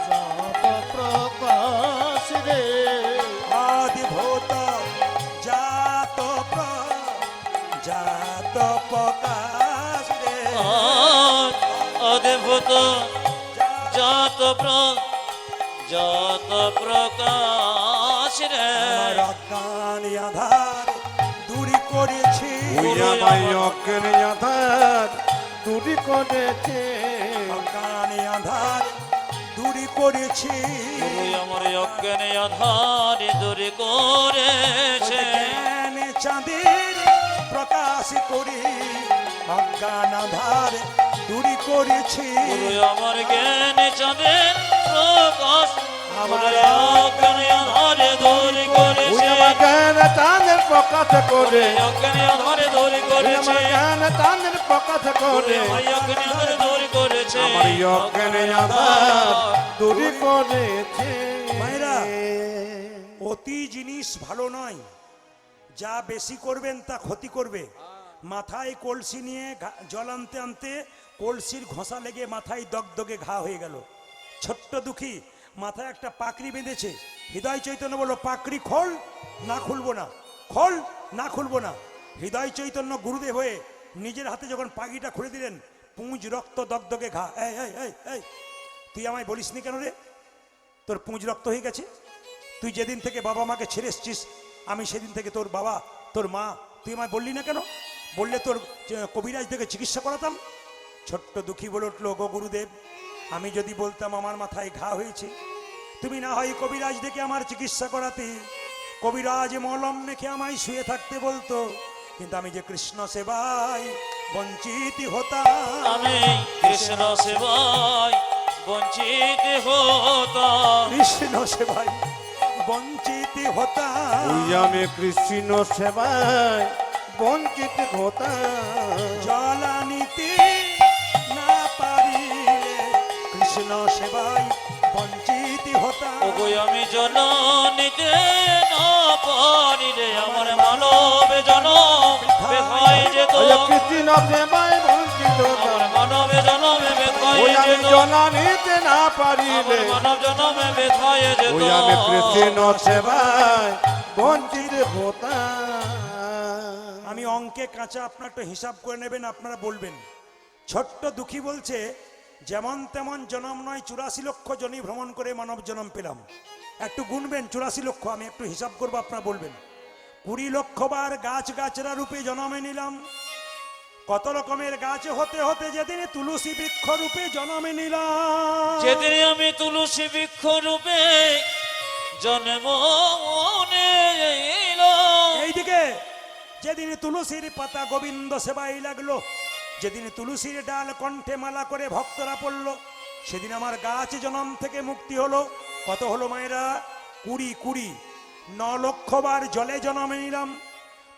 [SPEAKER 4] জাত প্রকাশ রে।
[SPEAKER 1] আদিভূত জাত জাত প্রকাশ রে।
[SPEAKER 3] অদ্ভুত জাত প্রকাশ রে।
[SPEAKER 1] আমার অজ্ঞান আধার দূরী করেছি।
[SPEAKER 2] অজ্ঞান আধার দূরী করেছে।
[SPEAKER 1] অজ্ঞান আধার দূরী করেছি।
[SPEAKER 3] গুরু আমার অজ্ঞানে আধার দূরে করেছে।
[SPEAKER 1] জ্ঞান চাঁদের প্রকাশ করি অজ্ঞান আধার দূরী করেছি।
[SPEAKER 3] গুরু আমার জ্ঞানে চাঁদের প্রকাশ আমার অজ্ঞানে আধারে দূর
[SPEAKER 2] ওই
[SPEAKER 3] করেছে
[SPEAKER 2] আমার জ্ঞান চাঁদের প্রকাশ করে
[SPEAKER 3] অজ্ঞানে আধারে দূর
[SPEAKER 2] ওই
[SPEAKER 3] করেছে
[SPEAKER 2] আমার জ্ঞান চাঁদের প্রকাশ করে
[SPEAKER 3] অজ্ঞানে আধারে দূর করেছে
[SPEAKER 2] আমার অজ্ঞানে আধার দূর করেছে
[SPEAKER 1] মায়েরা, অতি জিনিস ভালো নয়, যা বেশি করবেন তা ক্ষতি করবে। মাথায় কলসি নিয়ে জল আনতে আনতে কলসির ঘষা লেগে মাথায় দগদগে ঘা হয়ে গেল। ছোট্ট দুঃখী মাথায় একটা পাকড়ি বেঁধেছে, হৃদয় চৈতন্য বলল পাকড়ি খোল, না খুলবো না, খোল, না খুলবো না। হৃদয় চৈতন্য গুরুদেব হয়ে নিজের হাতে যখন পাগড়িটা খুলে দিলেন, পুঁজ রক্ত দগদগে ঘা। এই এই এই এই তুই আমায় বলিসনি কেন রে তোর পুঁজ রক্ত হয়ে গেছে? তুই যেদিন থেকে বাবা মাকে ছেড়ে এসছিস, আমি সেদিন থেকে তোর বাবা তোর মা, তুই আমায় বললি না কেন? বললে তোর কবিরাজ থেকে চিকিৎসা করাতাম। ছোট্ট দুঃখী বলে উঠলো, গো গুরুদেব, আমি যদি বলতাম আমার মাথায় ঘা হয়েছে, তুমি না হয় কবিরাজ ডেকে আমার চিকিৎসা করাতে, কবিরাজ মলম মেখে আমায় শুয়ে থাকতে বলতো, কিন্তু আমি যে কৃষ্ণ সেবায় বঞ্চিত হতাম।
[SPEAKER 3] আমি কৃষ্ণ সেবায় বঞ্চিত হতাম
[SPEAKER 1] কৃষ্ণ সেবায় বঞ্চিত হতাম।
[SPEAKER 2] ওই আমি কৃষ্ণ সেবায় বঞ্চিত হতাম
[SPEAKER 1] জ্বালানিতে না পারিলে কৃষ্ণ সেবায় বঞ্চিত হতাম।
[SPEAKER 3] ওগো আমি জননীতে না পারিলে আমার মানবে জনম বেথায় যেত
[SPEAKER 2] ওই কৃষ্ণ সেবায় বঞ্চিত হতাম
[SPEAKER 3] আমার মানবে জনমে বেথায়
[SPEAKER 2] ওই আমি
[SPEAKER 3] যেত
[SPEAKER 2] জনানিতে না পারিলে
[SPEAKER 3] আমার মানব জনমে বেথায় যেত
[SPEAKER 2] ওই আমি কৃষ্ণ সেবায় বঞ্চিত হতাম।
[SPEAKER 1] আমি অঙ্কে কাঁচা, আপনার একটু হিসাব করে নেবেন, আপনারা বলবেন। ছোট্ট দুঃখী বলছে, যেমন তেমন জনম নয়, 84 লক্ষ জনি ভ্রমণ করে মানব জনম পেলাম। একটু গুনবেন, 84 লক্ষ, আমি একটু হিসাব করবো, আপনারা বলবেন। 20 লক্ষ বার গাছ গাছরা রূপে জন্মে নিলাম। কত রকমের গাছ হতে হতে যেদিন তুলসী বৃক্ষ রূপে জন্মে নিলাম।
[SPEAKER 3] যেদিন আমি তুলসী বৃক্ষ রূপে জন্ম নিলাম
[SPEAKER 1] এইদিকে যেদিন তুলসীর পাতা গোবিন্দ সেবাই লাগলো, যেদিন তুলসীর ডাল কণ্ঠে মালা করে ভক্তরা পড়লো, সেদিন আমার গাছ জনম থেকে মুক্তি হলো। কত হলো মায়েরা? 20 9 লক্ষ বার জলে জন্মে নিলাম।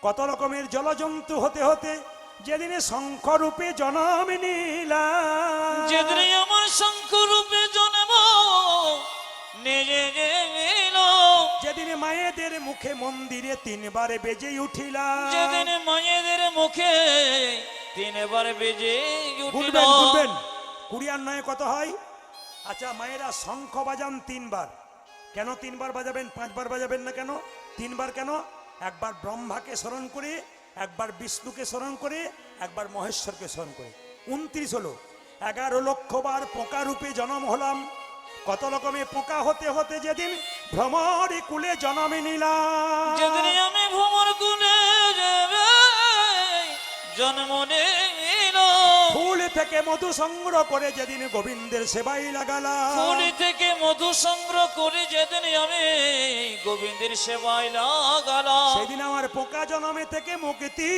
[SPEAKER 1] কত রকমের জলজন্তু হতে হতে যেদিন শঙ্খ রূপে জন্ম নিলাম।
[SPEAKER 3] যেদিন আমার শঙ্খ রূপে জন্ম নিজে গেল
[SPEAKER 1] যেদিন মায়েদের মুখে মন্দিরে 3 বার বেজে উঠিলাম।
[SPEAKER 3] যেদিন মায়েদের মুখে 3 বার বেজে উঠিল
[SPEAKER 1] গুনবেন গুনবেন, 20 আর 9 কত হয়? আচ্ছা মায়েরা শঙ্খ বাজান 3 বার, কেন 3 বার বাজাবেন? 5 বার বাজাবেন না কেন? 3 বার কেন? একবার ব্রহ্মাকে স্মরণ করে, একবার বিষ্ণুকে স্মরণ করে, একবার মহেশ্বরকে স্মরণ করে। 29 হলো। 11 লক্ষ বার পোকা রূপে জন্ম হলাম। কত রকমের পোকা হতে হতে যেদিন ভ্রমরে কুলে জন্মে নিলাম।
[SPEAKER 3] যেদিন আমি ভ্রমর কুলে জন্ম নিল
[SPEAKER 1] ফুল থেকে মধু সংগ্রহ করে যেদিন গোবিন্দের সেবাই লাগালাম।
[SPEAKER 3] ফুলি থেকে মধু সংগ্রহ করে যেদিন আমি গোবিন্দের সেবায় লাগালাম
[SPEAKER 1] সেদিন আমার পোকা জন্মে থেকে মুক্তি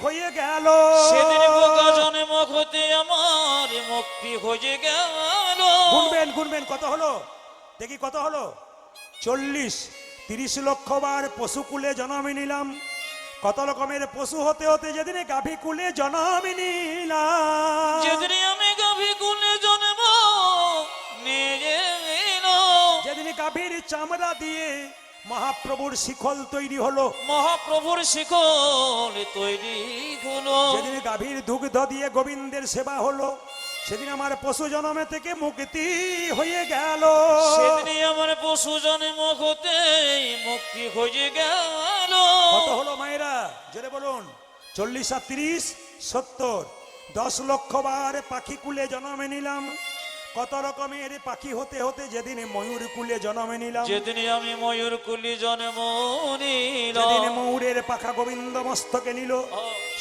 [SPEAKER 1] হয়ে গেল।
[SPEAKER 3] সেদিন পোকা জন্ম হতে আমার মুক্তি হয়ে গেল
[SPEAKER 1] গুনবেন গুনবেন, কত হলো দেখি, কত হলো? 40 30 লক্ষ বার পশু কুলে জন্মে নিলাম। কত রকমের পশু হতে হতে যেদিন গাভী কুলে জন্মে নিলাম।
[SPEAKER 3] যেদিন আমি গাভী কুলে জন্ম নিয়ে
[SPEAKER 1] যেদিন গাভীর চামড়া দিয়ে মহাপ্রভুর শিখল তৈরি হলো।
[SPEAKER 3] মহাপ্রভুর শিকল তৈরি হলো
[SPEAKER 1] যেদিন গাভীর দুগ্ধ দিয়ে গোবিন্দের সেবা হলো, সেদিন আমার পশু জন্মে থেকে মুক্তি হয়ে গেল।
[SPEAKER 3] সেদিন আমার পশু জন্ম হতে মুক্তি হয়ে গেল
[SPEAKER 1] কত হলো মায়েরা? জোরে বলুন। 40 আর 30 70। 10 লক্ষ বার পাখি কুলে জন্মে নিলাম। কত রকমের পাখি হতে হতে যেদিন ময়ূর কুলে জন্মে নিলাম।
[SPEAKER 3] যেদিন আমি ময়ূর কুলি জন্ম
[SPEAKER 1] যেদিন
[SPEAKER 3] নিলাম
[SPEAKER 1] ময়ূরের পাখা গোবিন্দ মস্তকে নিল,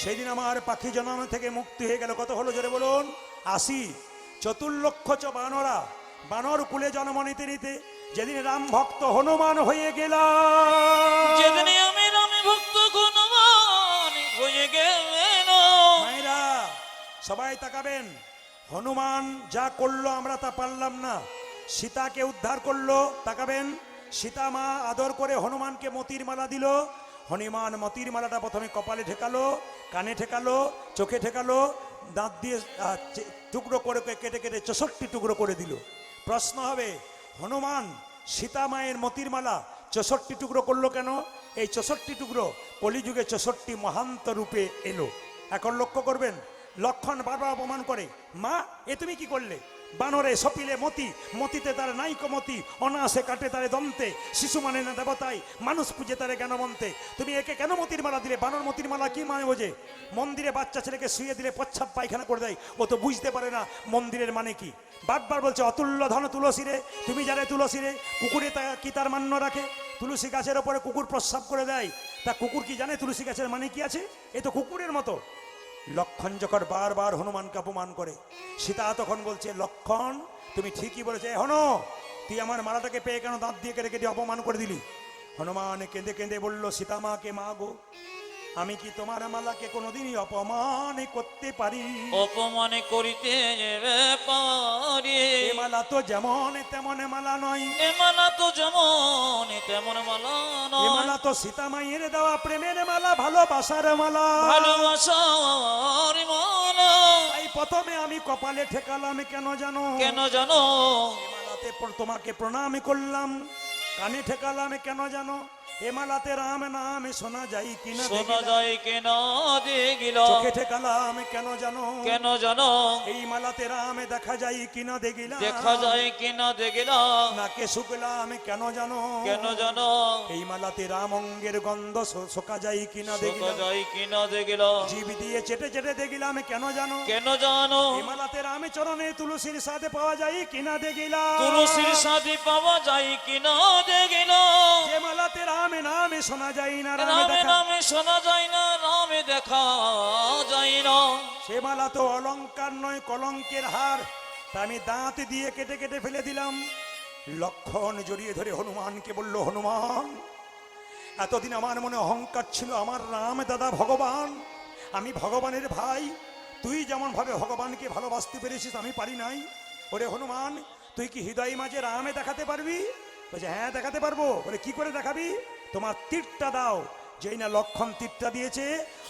[SPEAKER 1] সেদিন আমার পাখি জন্ম থেকে মুক্তি হয়ে গেল। কত হলো জোরে বলুন? 80। 4 লক্ষ বানরা বানর কুলে জন্ম নিতে নিতে যেদিন রাম ভক্ত হনুমান হয়ে গেলাম।
[SPEAKER 3] যেদিন আমি রামে ভক্ত হনুমান হয়ে গেল
[SPEAKER 1] মায়েরা সবাই তাকাবেন, হনুমান যা করলো আমরা তা পারলাম না, সীতাকে উদ্ধার করলো। তাকাবেন, সীতা মা আদর করে হনুমানকে মতির মালা দিল। হনুমান মতির মালাটা প্রথমে কপালে ঠেকালো, কানে ঠেকালো, চোখে ঠেকালো, দাঁত দিয়ে টুকরো করে কেটে কেটে 64 টুকরো করে দিল। প্রশ্ন হবে, হনুমান সীতা মায়ের মতির মালা 64 টুকরো করলো কেন? এই 64 টুকরো কলিযুগে 64 মহান্ত রূপে এলো। এখন লক্ষ্য করবেন, লক্ষণ বারবার অপমান করে, মা এ তুমি কি করলে? বানরে সপিলে মতি, মতিতে তার নাইক মতি, অনাসে কাটে তারে দন্তে, শিশু মানে না দেবতাই, মানুষ পুজে তারে জ্ঞানবন্তে। তুমি একে কেন মতির মালা দিলে? বানর মতির মালা কি মানে বোঝে? মন্দিরে বাচ্চা ছেলেকে শুয়ে দিলে প্রচ্ছাপ পায়খানা করে দেয়, ও তো বুঝতে পারে না মন্দিরের মানে কি। বারবার বলছে অতুল্য ধন তুলসী রে, তুমি জানে তুলসী রে, কুকুরে কি তার মান্য রাখে? তুলসী গাছের ওপরে কুকুর প্রস্রাব করে দেয়, তা কুকুর কি জানে তুলসী গাছের মানে কি আছে? এ তো কুকুরের মতো। লক্ষণ যখন বারবার হনুমানকে অপমান করে, সীতা তখন বলছে, লক্ষণ তুমি ঠিকই বলেছে, হনো তুই আমার মালাটাকে পেয়ে কেন দাঁত দিয়ে কেটে কেটে অপমান করে দিলি? হনুমান কেঁদে কেঁদে বলল, সীতা মাকে, মা গো, আমি কি তোমার মালাকে কোনোদিনই অপমান করতে পারি?
[SPEAKER 3] অপমান করিতে পারি?
[SPEAKER 1] এ মালা তো যেমন তেমন মালা নয়,
[SPEAKER 3] এ মালা তো যেমন তেমন মালা
[SPEAKER 1] এ
[SPEAKER 3] নয়,
[SPEAKER 1] মালা তো সীতা মায়ের দেওয়া প্রেমের মালা, ভালোবাসার মালা,
[SPEAKER 3] ভালোবাসার মালা।
[SPEAKER 1] তাই প্রথমে আমি কপালে ঠেকালাম কেন জানো?
[SPEAKER 3] কেন জানো?
[SPEAKER 1] এ মালাতে তোমাকে প্রণাম করলাম। কানে ঠেকালাম কেন জানো? এ মালাতে রাম নাম শোনা যায় কিনা
[SPEAKER 3] শোনা যায় কেন দেখিল?
[SPEAKER 1] চোখে ঠেকালাম কেন জানো?
[SPEAKER 3] কেন জানো?
[SPEAKER 1] এই মালাতে রাম দেখা যায় কিনা দেখিলাম।
[SPEAKER 3] দেখা যায় কিনা দেখিল?
[SPEAKER 1] নাকে শুকলাম কেন জানো?
[SPEAKER 3] কেন জানো?
[SPEAKER 1] এই মালাতে রাম অঙ্গের গন্ধ শোকা যায় কিনা
[SPEAKER 3] শোকা
[SPEAKER 1] দেখিলাম।
[SPEAKER 3] যায় কিনা দেখিল?
[SPEAKER 1] জীব দিয়ে চেটে চেটে দেখিলাম কেন জানো?
[SPEAKER 3] কেন জানো?
[SPEAKER 1] এই মালাতে রামে চরণে তুলসীর সাথে পাওয়া যায় কিনা দেখিলাম।
[SPEAKER 3] তুলসীর সাথে পাওয়া যায় কিনা দেখিল?
[SPEAKER 1] যে মালাতে রামে নামে শোনা যায় না, রামে
[SPEAKER 3] রামে
[SPEAKER 1] দেখা,
[SPEAKER 3] নামে শোনা যায় না, রামে দেখা যায় না।
[SPEAKER 1] সে মালা তো অলংকার নয়, কলঙ্কের হার, তা আমি দাঁত দিয়ে কেটে কেটে ফেলে দিলাম। লক্ষণ জড়িয়ে ধরে হনুমানকে বলল, হনুমান এতদিন আমার মনে অহংকার ছিল, আমার রাম দাদা ভগবান, আমি ভগবানের ভাই, তুই যেমন ভাবে ভগবানকে ভালোবাসতে পেরেছিস আমি পারি নাই। ওরে হনুমান, তুই কি হৃদয় মাঝে রামে দেখাতে পারবি? বলছে, হ্যাঁ দেখাতে পারবো। বলে, কি করে দেখাবি? তোমার তীরটা দাও। যেই না লক্ষণ তীরটা দিয়েছে,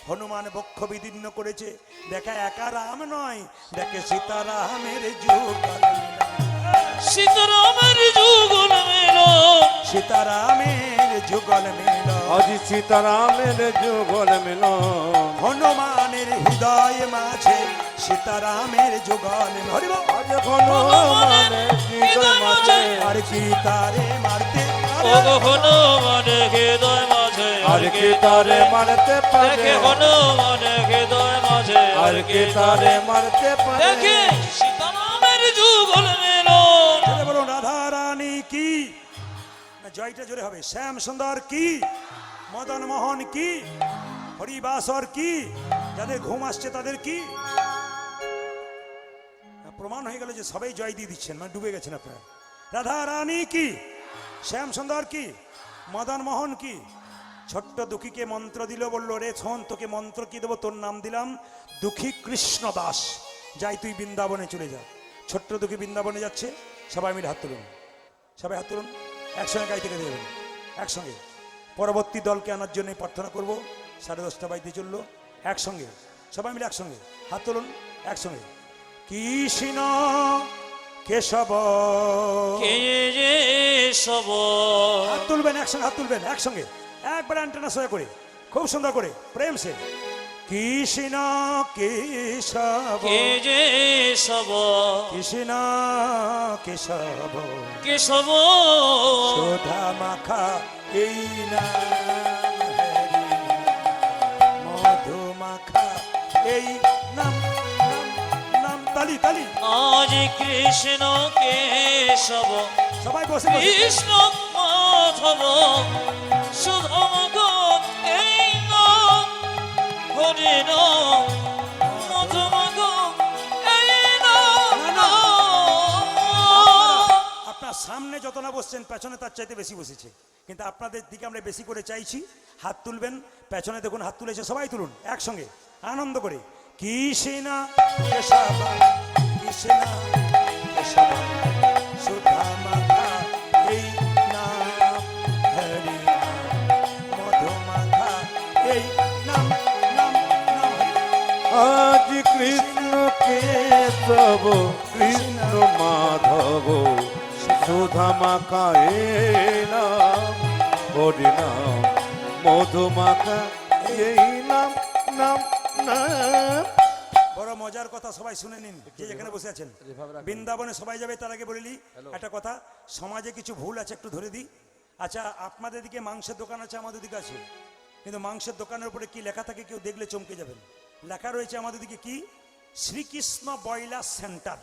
[SPEAKER 1] হনুমান বক্ষ বিদীর্ণ করেছে। দেখা একা রাম নয়, দেখে সীতারামের যুগল মিলন।
[SPEAKER 3] সীতারামের যুগল মেল,
[SPEAKER 1] সীতারামের যুগল মিলন।
[SPEAKER 2] আজি সীতারামের যুগল মিলন।
[SPEAKER 1] হনুমানের হৃদয় মাঝে সীতারামের যুগল মিলন। হরি বল।
[SPEAKER 2] আজ হনুমানের হৃদয় মাঝে,
[SPEAKER 1] আর কি তারে মারতে
[SPEAKER 3] ও হনুমান হৃদয় মাঝে,
[SPEAKER 2] আর কি তারে মারতে পারে?
[SPEAKER 3] দেখে হনুমান হৃদয় মাঝে,
[SPEAKER 2] আর কি তারে মারতে পারে?
[SPEAKER 3] দেখে সীতারামের যুগল মেল।
[SPEAKER 1] জোরে বলুন, রাধা রানী কি? না, জয়টা জোরে হবে। শ্যাম সুন্দর কি? মদন মোহন কি? হরিবাসর কি? যাদের ঘুম আসছে তাদের কি? না, প্রমাণ হয়ে গেল যে সবাই জয় দিয়ে দিচ্ছেন, মানে ডুবে গেছেন আপনারা। রাধা রানী কি? শ্যাম সুন্দর কি? মদন মোহন কি? ছোট্ট দুঃখীকে মন্ত্র দিল, বললো, রে শোন, তোকে মন্ত্র কি দেবো? তোর নাম দিলাম দুঃখী কৃষ্ণ দাস। যাই তুই বৃন্দাবনে চলে যা। ছোট্ট দুঃখী বৃন্দাবনে যাচ্ছে। সবাই মিলে হাত তুলুন, সবাই হাত তুলুন, একসঙ্গে গাইতে গেতে দেবেন একসঙ্গে। পরবর্তী দলকে আনার জন্য প্রার্থনা করবো। 10:30 বাইতে চললো। একসঙ্গে সবাই মিলে একসঙ্গে হাত তুলুন, একসঙ্গে। কৃষ্ণ কেশব,
[SPEAKER 3] কেশব,
[SPEAKER 1] হাত তুলবেন একসঙ্গে, হাত তুলবেন একসঙ্গে, একবার অ্যান্টেনা সোজা করে, খুব সুন্দর করে, প্রেম সে। কৃষ্ণ কেশব,
[SPEAKER 3] কেশব,
[SPEAKER 1] কৃষ্ণ কেশব,
[SPEAKER 3] কেশব,
[SPEAKER 1] সুধা মাখা এই নাম হরি, মধু মাখা এই নাম, নাম, নাম। তালি তালি।
[SPEAKER 3] আজ কৃষ্ণ কেশব,
[SPEAKER 1] সবাই বসে বসে।
[SPEAKER 3] কৃষ্ণ মাধব, সুধা এই নাম, হরি নাম, মধু এই নাম।
[SPEAKER 1] আপনার সামনে যত না বসছেন, পেছনে তার চাইতে বেশি বসেছে, কিন্তু আপনাদের দিকে আমরা বেশি করে চাইছি। হাত তুলবেন, পেছনে দেখুন হাত তুলেছে, সবাই তুলুন একসঙ্গে আনন্দ করে। কৃষ্ণ কেশব, কৃষ্ণ কেশব, সুধা
[SPEAKER 2] কেশব কৃষ্ণ মাধব সুধা মাখা এ নাম হরিনাম মধু মাখা এই নাম নাম নাম।
[SPEAKER 1] বড় মজার কথা, সবাই শুনে নিন যে যেখানে বসে আছেন। বৃন্দাবনে সবাই যাবে, তার আগে বলিলি একটা কথা, সমাজে কিছু ভুল আছে একটু ধরে দিই। আচ্ছা, আপনাদের দিকে মাংসের দোকান আছে, আমাদের দিকে আছে, কিন্তু মাংসের দোকানের উপরে কি লেখা থাকে কেউ দেখলে চমকে যাবেন। লেখা রয়েছে আমাদের দিকে কি, শ্রীকৃষ্ণ বয়লার সেন্টার।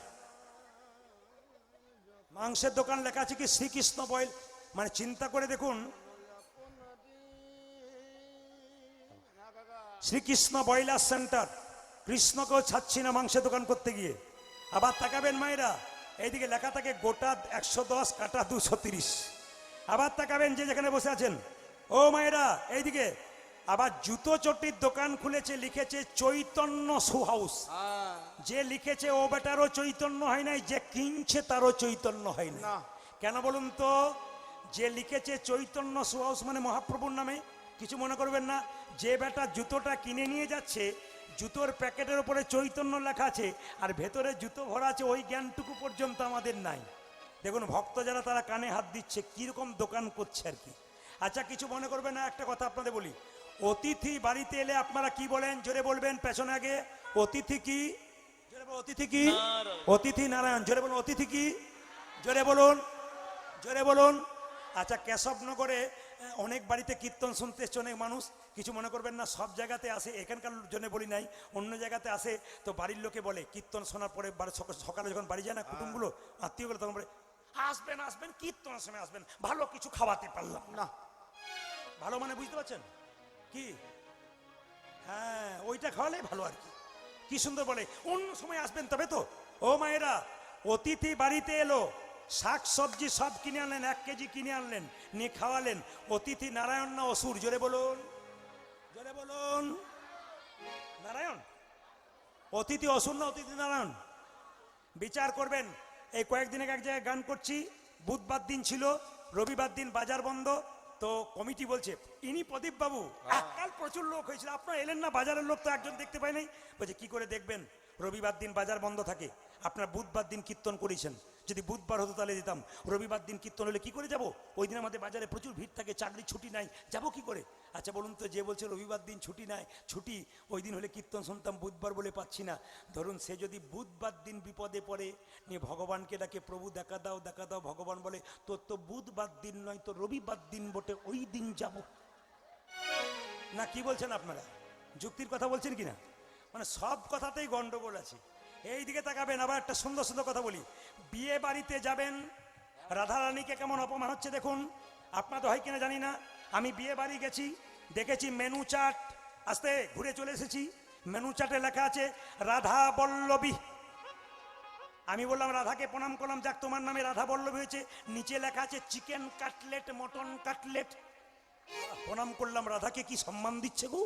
[SPEAKER 1] মাংসের দোকান লেখা আছে কি শ্রীকৃষ্ণ বয়ল, মানে চিন্তা করে দেখুন, শ্রীকৃষ্ণ বয়লার সেন্টার। কৃষ্ণকেও ছাড়ছি না মাংসের দোকান করতে গিয়ে। আবার তাকাবেন মায়েরা, এইদিকে লেখা থাকে গোটা 110 কাটা 230। আবার তাকাবেন যে যেখানে বসে আছেন, ও মায়েরা এইদিকে, আবার জুতো চটির দোকান খুলেছে, লিখেছে চৈতন্য শু হাউস। যে লিখেছে ও বেটারও চৈতন্য হয় নাই, যে কিনছে তারও চৈতন্য হয় না। কেন বলুন তো? যে লিখেছে চৈতন্য শু হাউস মানে মহাপ্রভুর নামে, কিছু মনে করবেন না। যে বেটা জুতোটা কিনে নিয়ে যাচ্ছে, জুতোর প্যাকেটের উপরে চৈতন্য লেখা আছে, আর ভেতরে জুতো ভরা আছে, ওই জ্ঞানটুকু পর্যন্ত আমাদের নাই। দেখুন ভক্ত যারা, তারা কানে হাত দিচ্ছে, কিরকম দোকান করছে আর কি। আচ্ছা, কিছু মনে করবেন না, একটা কথা আপনাদের বলি, অতিথি বাড়িতে এলে আপনারা কি বলেন? জোরে বলবেন, পেছনে আগে। অতিথি কি? জোরে বলুন। অতিথি কি? অতিথি নারায়ণ। জোরে বলুন। অতিথি কি? জোরে বলুন, জোরে বলুন। আচ্ছা, কেশবনগরে অনেক বাড়িতে কীর্তন শুনতে এসছে অনেক মানুষ, কিছু মনে করবেন না, সব জায়গাতে আসে, এখানকার জন্য বলি নাই, অন্য জায়গাতে আসে। তো বাড়ির লোকে বলে, কীর্তন শোনার পরে সকালে যখন বাড়ি যায় না কুটুমগুলো, আত্মীয়গুলো, তখন বলে আসবেন আসবেন, কীর্তনের সময় আসবেন, ভালো কিছু খাওয়াতে পারলাম না। ভালো মানে বুঝতে পারছেন কি? হ্যাঁ, ওইটা খাওয়ালে ভালো আর কি। কি সুন্দর বলে, অন্য সময় আসবেন তবে তো। ও মায়েরা, অতিথি বাড়িতে এলো, শাক সবজি সব কিনে আনলেন, 1 কেজি কিনে আনলেন, নিয়ে খাওয়ালেন। অতিথি নারায়ণ না অসুর? জোরে বলুন, জোরে বলুন। নারায়ণ। অতিথি অসুর না অতিথি নারায়ণ? বিচার করবেন। এই কয়েকদিন আগে এক জায়গায় গান করছি, বুধবার দিন ছিল, রবিবার দিন বাজার বন্ধ। তো কমিটি বলছে, ইনি প্রদীপ বাবু, কাল প্রচুর লোক হয়েছিল, আপনারা এলেন না, বাজারের লোক তো একজন দেখতে পাই নাই। বলছে কি করে দেখবেন, রবিবার দিন বাজার বন্ধ থাকে, আপনার বুধবার দিন কীর্তন করেছেন, যদি বুধবার হতো তাহলে যেতাম, রবিবার দিন কীর্তন হলে কি করে যাব? ওই দিন আমাদের বাজারে প্রচুর ভিড় থাকে, চাকরি ছুটি নাই, যাব কি করে? আচ্ছা বলুন তো, যে বলছে রবিবার দিন ছুটি নাই, ছুটি ওই দিন হলে কীর্তন শুনতাম, বুধবার বলে পাচ্ছি না। ধরুন সে যদি বুধবার দিন বিপদে পড়ে, নিয়ে ভগবানকে ডাকে, প্রভু দেখা দাও দেখা দাও, ভগবান বলে তোর তো বুধবার দিন নয়, তো রবিবার দিন বটে, ওই দিন যাব না। কি বলছেন আপনারা? যুক্তির কথা বলছেন কিনা? মানে সব কথাতেই গন্ডগোল আছে। এই দিকে তাকাবেন। আবার একটা সুন্দর সুন্দর কথা বলি, বিয়ে বাড়িতে যাবেন, রাধারানীকে কেমন অপমান হচ্ছে দেখুন। আপনাদের হয় কিনা জানি না, আমি বিয়ে বাড়ি গেছি, দেখেছি মেনু চার্ট, আস্তে ঘুরে চলে এসেছি, মেনু চার্টে লেখা আছে রাধা বল্লভী। আমি বললাম রাধাকে প্রণাম করলাম, যাক তোমার নামে রাধা বল্লভী হয়েছে। নিচে লেখা আছে চিকেন কাটলেট, মটন কাটলেট। প্রণাম করলাম, রাধাকে কি সম্মান দিচ্ছে গো।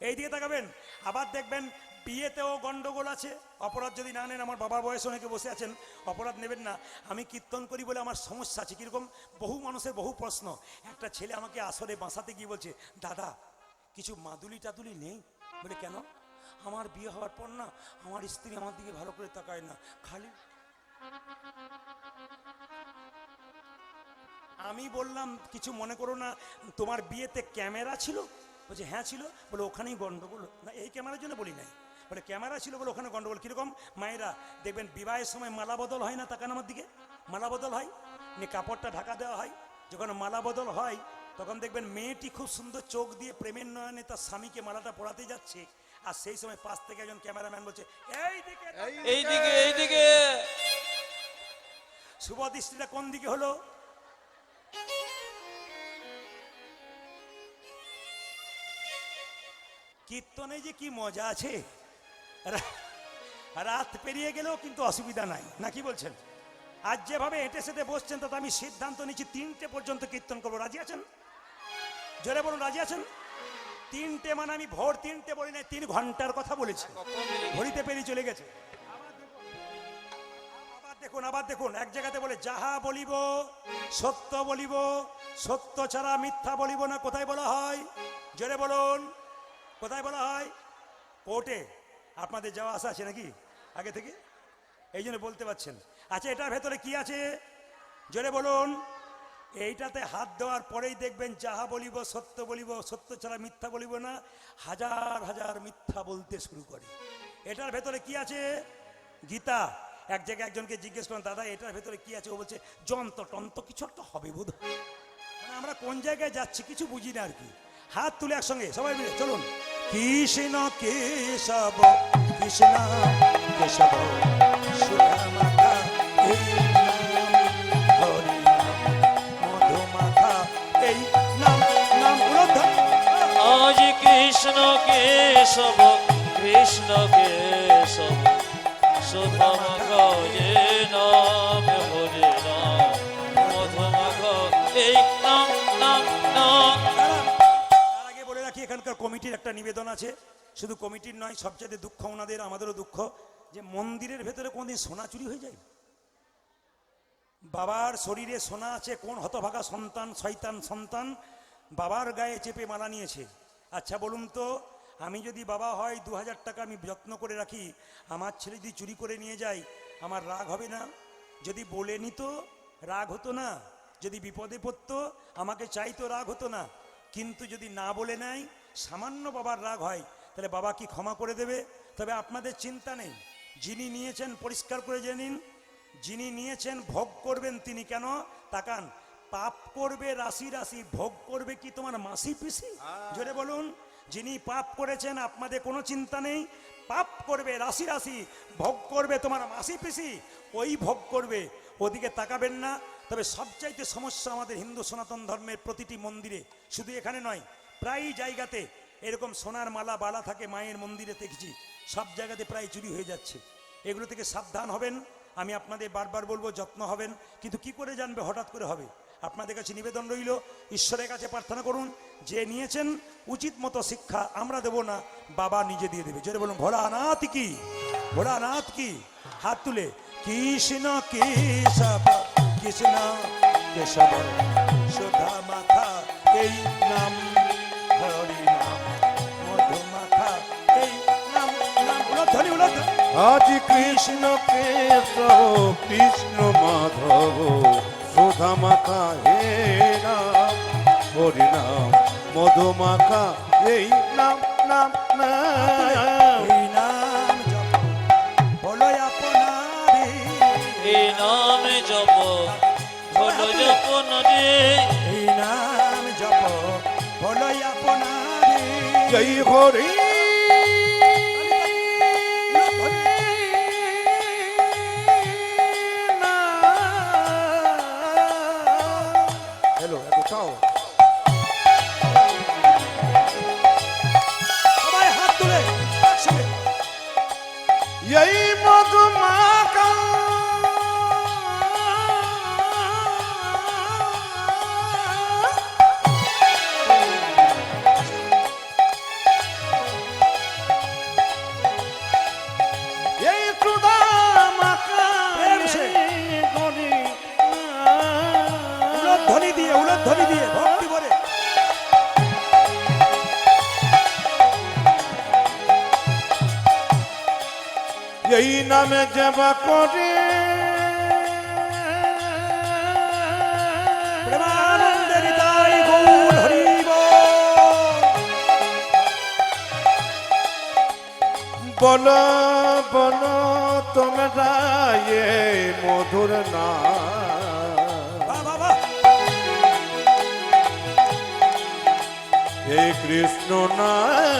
[SPEAKER 1] এই দিকে তাকাবেন। আবার দেখবেন বিয়েতেও গন্ডগোল আছে। অপরাধ যদি না নেন, আমার বাবার বয়সে অনেকে বসে আছেন, অপরাধ নেবেন না। আমি কীর্তন করি বলে আমার সমস্যা আছে, কিরকম, বহু মানুষের বহু প্রশ্ন। একটা ছেলে আমাকে আসরে বাঁচাতে গিয়ে বলছে, দাদা কিছু মাদুলি টাদুলি নেই? বলে কেন? আমার বিয়ে হওয়ার পর না, আমার স্ত্রী আমার দিকে ভালো করে তাকায় না, খালি। আমি বললাম কিছু মনে করো না, তোমার বিয়েতে ক্যামেরা ছিল? বলছে হ্যাঁ ছিল। বলে ওখানেই গন্ডগোল। না, এই ক্যামেরার জন্য বলি নাই, বলে ক্যামেরা ছিল বলে ওখানে গন্ডগোল। কিরকম? মায়েরা দেখবেন বিবাহের সময় মালা বদল হয় না, তাকান আমার দিকে, মালা বদল হয়, নিয়ে কাপড়টা ঢাকা দেওয়া হয়। যখন মালা বদল হয় তখন দেখবেন মেয়েটি খুব সুন্দর চোখ দিয়ে প্রেমের নয়নে তার স্বামীকে মালাটা পরাতে যাচ্ছে, আর সেই সময় পাশ থেকে একজন ক্যামেরাম্যান বলছে এই দিকে
[SPEAKER 3] এইদিকে এইদিকে।
[SPEAKER 1] শুভ দৃষ্টিটা কোন দিকে হলো? কীর্তনে যে কি মজা আছে, রাত পেরিয়ে গেলেও কিন্তু অসুবিধা নাই, না কি বলছেন? আজ যেভাবে হেঁটে সেটে বসছেন, তাতে আমি সিদ্ধান্ত নিচ্ছি 3টে পর্যন্ত কীর্তন করবো। রাজি আছেন? জোরে বলুন, রাজি আছেন? 3টে মানে আমি ভোর 3টে বলি নাই, 3 ঘন্টার কথা বলেছি, ঘড়িতে পেরিয়ে চলে গেছে। আবার দেখুন এক জায়গাতে বলে যাহা বলিব সত্য বলিব, সত্য ছাড়া মিথ্যা বলিব না। কোথায় বলা হয়? জোরে বলুন, কোথায় বলা হয়? কোর্টে। আপনাদের যাওয়া আসা আছে নাকি আগে থেকে? এই জন্য বলতে পারছেন। আচ্ছা, এটার ভেতরে কি আছে জোরে বলুন। এইটাতে হাত দেওয়ার পরেই দেখবেন যাহা বলিব সত্য বলিব, সত্য ছাড়া মিথ্যা বলিব না, হাজার হাজার মিথ্যা বলতে শুরু করে। এটার ভেতরে কি আছে? গীতা। এক জায়গায় একজনকে জিজ্ঞেস করলাম, দাদা এটার ভেতরে কি আছে? ও বলছে যন্ত্র টন্ত্র কিছু একটা হবে বোধ হয়। মানে আমরা কোন জায়গায় যাচ্ছি কিছু বুঝি না আর কি। হাত তুলে একসঙ্গে সবাই মিলে চলুন। কৃষ্ণ কেশব কৃষ্ণ কেশব সুধামাখা এই নাম হরি নাম মধুমাখা এই নাম নাম উলধ্বনি।
[SPEAKER 3] আজ কৃষ্ণ কেশব কৃষ্ণ কেশব সুধামাখ যে নাম হরে নাম মধুমাখ এই নাম নাম নাম।
[SPEAKER 1] তার আগে বলে রাখি, এখানকার কমিটির একটা নিবেদন আছে। শুধু কমিটির নয়, সবচেয়ে দুঃখ ওনাদের, আমাদেরও দুঃখ যে মন্দিরের ভেতরে কোনদিন সোনা চুরি হয়ে যায়। বাবার শরীরে সোনা আছে, কোন হতভাগা সন্তান শয়তান সন্তান বাবার গায়ে চেপে মালা নিয়েছে। আচ্ছা বলুন তো, আমি যদি বাবা হয় 2000 টাকা আমি যত্ন করে রাখি, আমার ছেলে যদি চুরি করে নিয়ে যায় আমার রাগ হবে না? যদি বলে নিত রাগ হতো না, যদি বিপদে পড়তো আমাকে চাইতো রাগ হতো না। কিন্তু যদি না বলে নেয়, সামান্য বাবার রাগ হয়, তাহলে বাবা কি ক্ষমা করে দেবে? তবে আপনাদের চিন্তা নেই, যিনি নিয়েছেন পরিষ্কার করে জেনে নিন, যিনি নিয়েছেন ভোগ করবেন তিনি। কেন? তাকান, পাপ করবে রাশি রাশি, ভোগ করবে কি তোমার মাসি পিসি? জোরে বলুন। যিনি পাপ করেছেন আপনাদের কোনো চিন্তা নেই, পাপ করবে রাশি রাশি, ভোগ করবে তোমার মাসি পিসি, ওই ভোগ করবে, ওদিকে তাকাবেন না। তবে সবচাইতে সমস্যা আমাদের হিন্দু সনাতন ধর্মের প্রতিটি মন্দিরে, শুধু এখানে নয় প্রায় জায়গাতে এরকম সোনার মালা বালা থাকে। মায়ের মন্দিরে দেখেছি সব জায়গাতে প্রায় চুরি হয়ে যাচ্ছে। এগুলো থেকে সাবধান হবেন। আমি আপনাদের বারবার বলবো যত্ন হবেন, কিন্তু কি করে জানবে হঠাৎ করে হবে? আপনাদের কাছে নিবেদন রইল, ঈশ্বরের কাছে প্রার্থনা করুন, যে নিয়েছেন উচিত মতো শিক্ষা আমরা দেব না, বাবা নিজে দিয়ে দেবে। জোরে বলুন ভোলানাথ কি, ভোলানাথ কি। হাত তুলে কৃষ্ণ কেশব কৃষ্ণ কেশব সুধা মাখা এই নাম হরি নাম মধুমাখা এই নাম নাম উলধ্বনি উলধ্বনি।
[SPEAKER 2] আজ কৃষ্ণ কেশব কৃষ্ণ মাধব সুধামাখা হে নাম হরি নাম মধুমাখা এই নাম নাম নাম।
[SPEAKER 1] এই নাম জপ বলো আপনারে,
[SPEAKER 3] এই নাম জপ হলো জপন রে।
[SPEAKER 1] এই নাম জপ বলো আপনারে।
[SPEAKER 2] জয় হরি
[SPEAKER 1] হ্যালো একটু চাও সবাই হাত তুলে একসঙ্গে।
[SPEAKER 2] এই মধুমাখা এই সুধা মাখা
[SPEAKER 1] উলধ্বনি দিয়ে উলধ্বনি দিয়ে ভক্তি করে।
[SPEAKER 2] এই নামে জবা করে
[SPEAKER 1] প্রেমানন্দে হৃদয় গৌর হরি বল।
[SPEAKER 2] বলো বলো তোমরা এ মধুর নাম
[SPEAKER 1] বাহ বাহ বাহ।
[SPEAKER 2] হে কৃষ্ণ নাম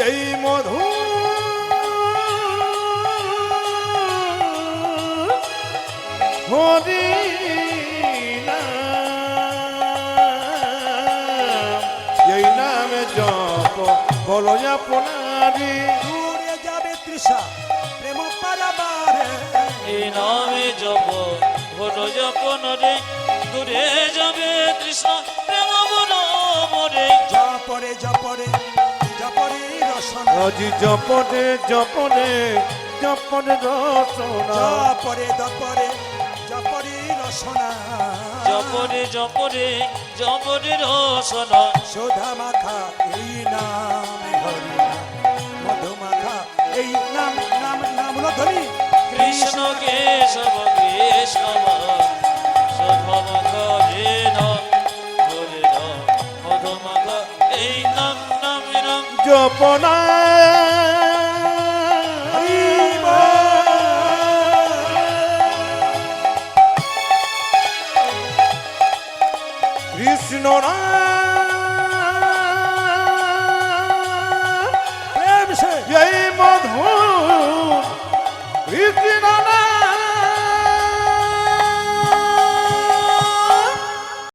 [SPEAKER 2] এই মধু হরি নাম এই নামে জপ বলো আপনারি
[SPEAKER 1] দূরে যাবে তৃষা প্রেম পারাবারে।
[SPEAKER 3] এই নামে জপ হলো জপন রে। দূরে যাবে তৃষ্ণ প্রেম বন মরে।
[SPEAKER 1] জপরে জপরে জপরে রসনা,
[SPEAKER 2] আজি জপনে জপনে জপনে রসনা
[SPEAKER 1] জপরে দপরে জপরে রসনা,
[SPEAKER 3] জপরে জপরে জপরে রসনা।
[SPEAKER 1] সুধা মাখা এই নামে
[SPEAKER 3] কৃষ্ণ কেশব কৃষ্ণ সধম হরে নাম মধুমগ এই নাম নামে নাম
[SPEAKER 2] জপনা কৃষ্ণ
[SPEAKER 1] প্রেম সে
[SPEAKER 2] জয়